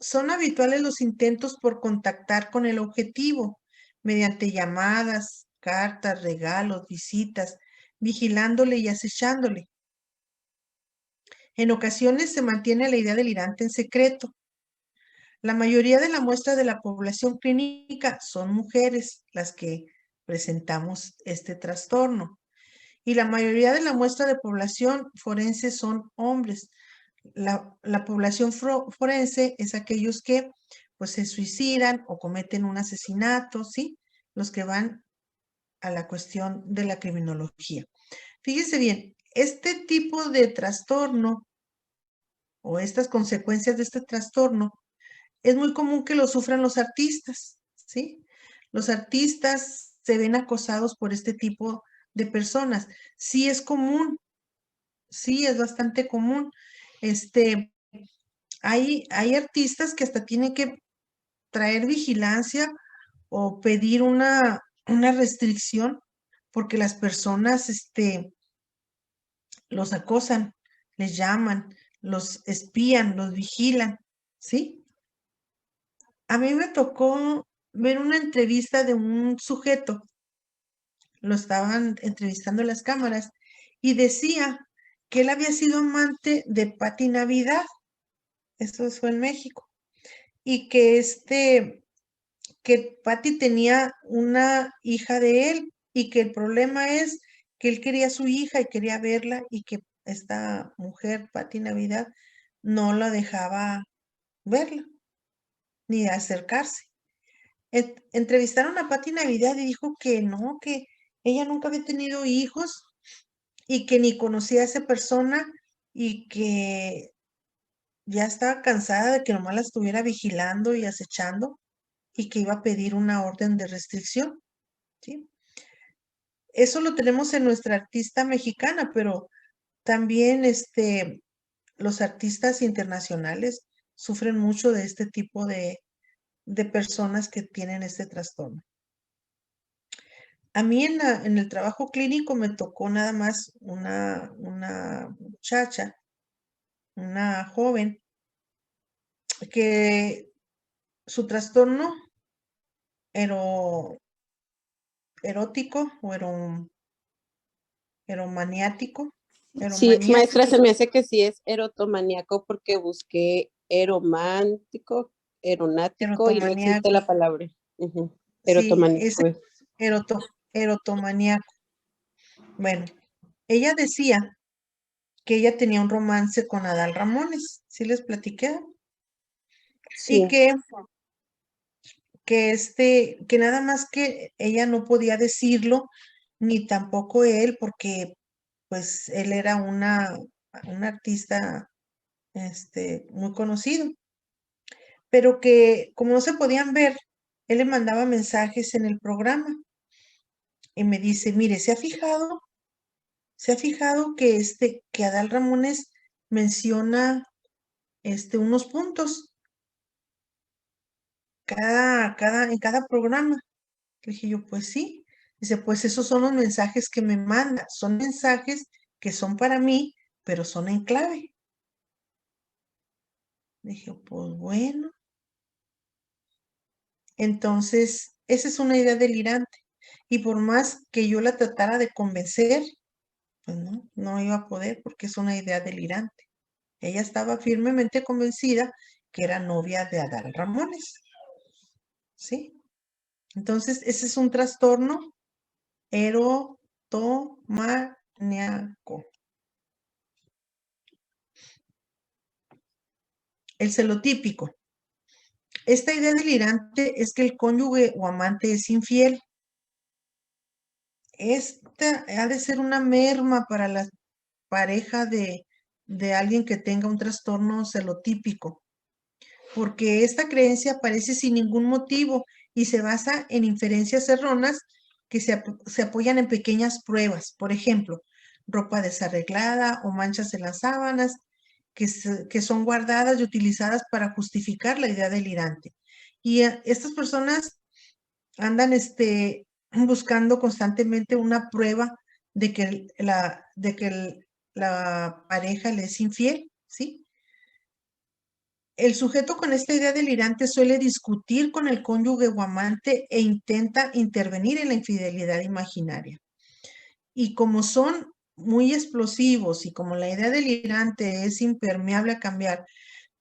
Son habituales los intentos por contactar con el objetivo mediante llamadas, cartas, regalos, visitas, vigilándole y acechándole. En ocasiones se mantiene la idea delirante en secreto. La mayoría de la muestra de la población clínica son mujeres las que presentamos este trastorno. Y la mayoría de la muestra de población forense son hombres. La población forense es aquellos que pues se suicidan o cometen un asesinato, ¿sí? Los que van a la cuestión de la criminología. Fíjese bien, este tipo de trastorno o estas consecuencias de este trastorno es muy común que lo sufran los artistas, ¿sí? Los artistas se ven acosados por este tipo de personas. Sí es común, sí es bastante común. Hay artistas que hasta tienen que traer vigilancia o pedir una restricción porque las personas, los acosan, les llaman, los espían, los vigilan, ¿sí? A mí me tocó ver una entrevista de un sujeto, lo estaban entrevistando en las cámaras, y decía que él había sido amante de Pati Navidad, eso fue en México, y que Pati tenía una hija de él, y que el problema es que él quería a su hija y quería verla, y que esta mujer, Pati Navidad, no la dejaba verla, ni acercarse. Entrevistaron a Pati Navidad y dijo que no, que ella nunca había tenido hijos y que ni conocía a esa persona y que ya estaba cansada de que nomás la estuviera vigilando y acechando y que iba a pedir una orden de restricción, ¿sí? Eso lo tenemos en nuestra artista mexicana, pero también los artistas internacionales sufren mucho de este tipo de personas que tienen este trastorno. A mí en el trabajo clínico me tocó nada más una muchacha, una joven, que su trastorno erótico o eromaniático, Sí, maestra, eromaniático, se me hace que sí es erotomaníaco porque busqué eromántico, eronático y no existe erotomaniaco, la palabra. Ujú, sí, es erotomaníaco. erotomaniaco. Bueno, ella decía que ella tenía un romance con Adal Ramones, ¿sí les platiqué? Y Sí, que nada más que ella no podía decirlo, ni tampoco él, porque pues él era un artista muy conocido, pero que como no se podían ver, él le mandaba mensajes en el programa y me dice, mire, ¿se ha fijado que que Adal Ramones menciona unos puntos en cada programa? Le dije yo, pues sí. Dice, pues esos son los mensajes que me manda. Son mensajes que son para mí, pero son en clave. Dije, pues bueno. Entonces, esa es una idea delirante. Y por más que yo la tratara de convencer, pues no iba a poder porque es una idea delirante. Ella estaba firmemente convencida que era novia de Adal Ramones. ¿Sí? Entonces, ese es un trastorno erotomaniaco. El celotípico. Esta idea delirante es que el cónyuge o amante es infiel. Esta ha de ser una merma para la pareja de alguien que tenga un trastorno celotípico, porque esta creencia aparece sin ningún motivo y se basa en inferencias erróneas que se apoyan en pequeñas pruebas. Por ejemplo, ropa desarreglada o manchas en las sábanas que son guardadas y utilizadas para justificar la idea delirante. Y estas personas andan buscando constantemente una prueba de que la pareja le es infiel, ¿sí? El sujeto con esta idea delirante suele discutir con el cónyuge o amante e intenta intervenir en la infidelidad imaginaria. Y como son muy explosivos y como la idea delirante es impermeable a cambiar,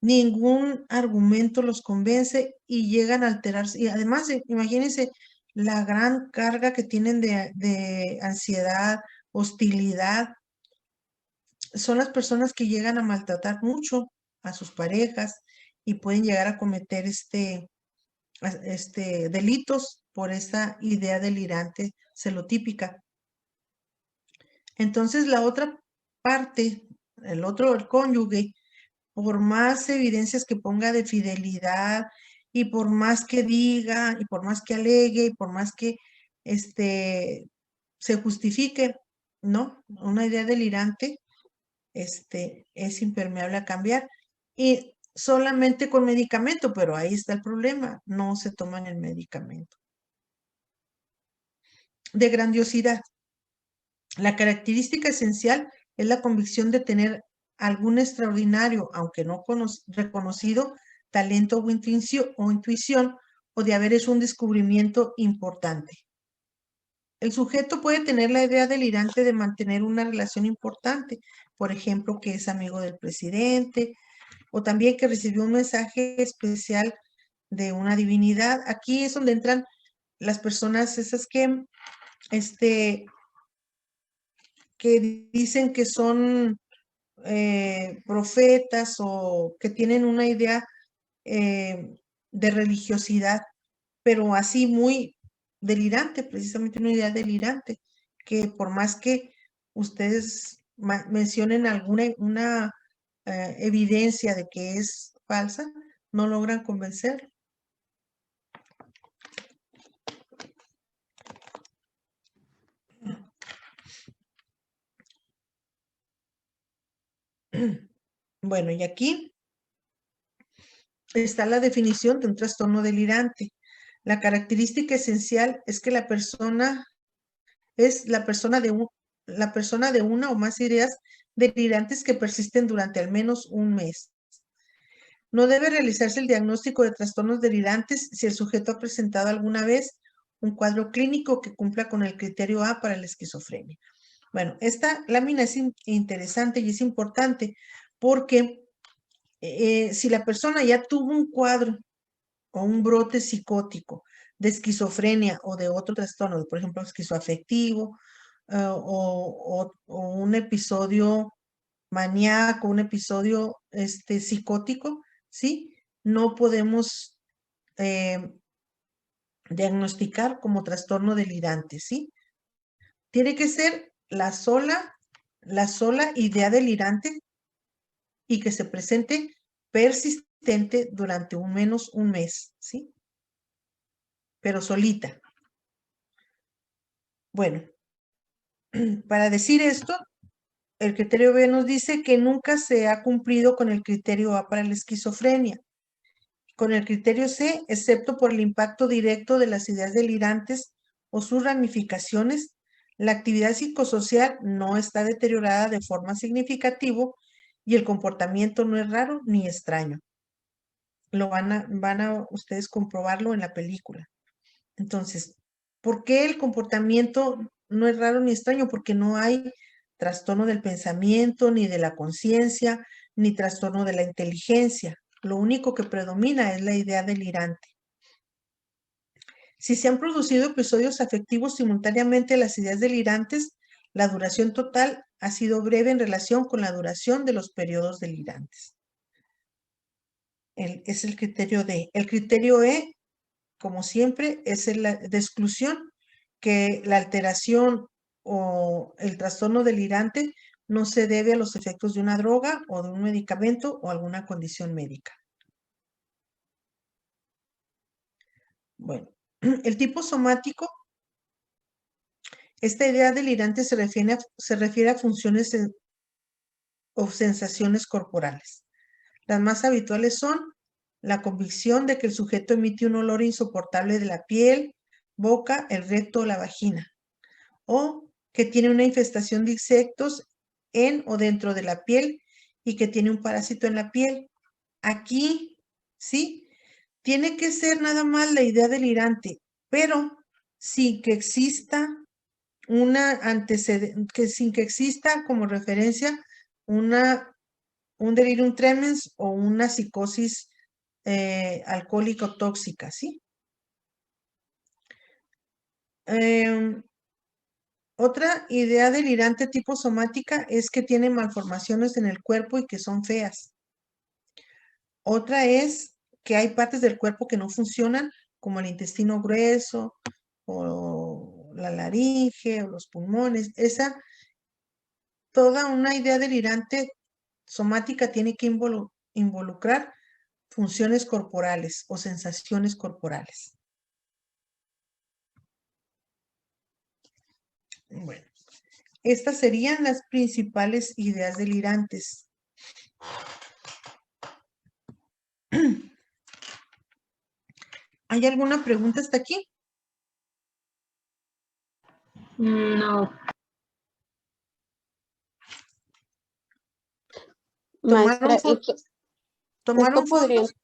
ningún argumento los convence y llegan a alterarse. Y además, imagínense la gran carga que tienen de ansiedad, hostilidad. Son las personas que llegan a maltratar mucho a sus parejas y pueden llegar a cometer delitos por esa idea delirante celotípica. Entonces, la otra parte, el cónyuge, por más evidencias que ponga de fidelidad y por más que diga y por más que alegue y por más que se justifique, ¿no? Una idea delirante es impermeable a cambiar y solamente con medicamento, pero ahí está el problema, no se toman el medicamento. De grandiosidad. La característica esencial es la convicción de tener algún extraordinario, aunque no reconocido, talento o intuición, o de haber hecho un descubrimiento importante. El sujeto puede tener la idea delirante de mantener una relación importante, por ejemplo, que es amigo del presidente, o también que recibió un mensaje especial de una divinidad. Aquí es donde entran las personas esas que dicen que son profetas o que tienen una idea de religiosidad, pero así muy delirante, precisamente una idea delirante, que por más que ustedes mencionen una evidencia de que es falsa, no logran convencer. Bueno, y aquí está la definición de un trastorno delirante. La característica esencial es que la persona es la persona de una o más ideas delirantes que persisten durante al menos un mes. No debe realizarse el diagnóstico de trastornos delirantes si el sujeto ha presentado alguna vez un cuadro clínico que cumpla con el criterio A para la esquizofrenia. Bueno, esta lámina es interesante y es importante porque si la persona ya tuvo un cuadro o un brote psicótico de esquizofrenia o de otro trastorno, por ejemplo, esquizoafectivo, o un episodio maníaco, un episodio psicótico, ¿sí? No podemos diagnosticar como trastorno delirante, ¿sí? Tiene que ser la sola idea delirante y que se presente persistente durante menos un mes, ¿sí? Pero solita. Bueno, para decir esto, el criterio B nos dice que nunca se ha cumplido con el criterio A para la esquizofrenia. Con el criterio C, excepto por el impacto directo de las ideas delirantes o sus ramificaciones, la actividad psicosocial no está deteriorada de forma significativa y el comportamiento no es raro ni extraño. Van a ustedes comprobarlo en la película. Entonces, ¿por qué el comportamiento no es raro ni extraño? Porque no hay trastorno del pensamiento, ni de la conciencia, ni trastorno de la inteligencia. Lo único que predomina es la idea delirante. Si se han producido episodios afectivos simultáneamente a las ideas delirantes, la duración total ha sido breve en relación con la duración de los periodos delirantes. Es el criterio D. El criterio E, como siempre, es el de exclusión, que la alteración o el trastorno delirante no se debe a los efectos de una droga o de un medicamento o alguna condición médica. Bueno, el tipo somático, esta idea delirante se refiere a funciones o sensaciones corporales. Las más habituales son la convicción de que el sujeto emite un olor insoportable de la piel, boca, el recto o la vagina, o que tiene una infestación de insectos en o dentro de la piel y que tiene un parásito en la piel. Aquí, ¿sí? Tiene que ser nada más la idea delirante, pero sin que exista sin que exista como referencia un delirium tremens o una psicosis alcohólica o tóxica, ¿sí? Otra idea delirante tipo somática es que tiene malformaciones en el cuerpo y que son feas. Otra es que hay partes del cuerpo que no funcionan, como el intestino grueso o la laringe o los pulmones. Toda una idea delirante somática tiene que involucrar funciones corporales o sensaciones corporales. Bueno, estas serían las principales ideas delirantes. ¿Hay alguna pregunta hasta aquí? No. ¿Tomaron Maestra, fotos? ¿Tomaron esto podría, fotos?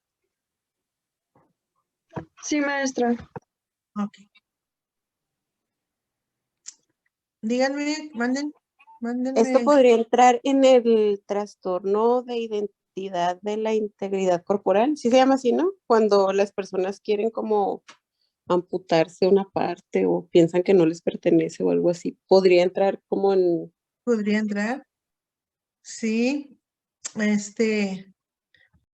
Sí, maestra. Ok. Díganme, mándenme. esto podría entrar en el trastorno de identidad de la integridad corporal, sí se llama así, ¿no? Cuando las personas quieren como amputarse una parte o piensan que no les pertenece o algo así, podría entrar como en... ¿Podría entrar? Sí.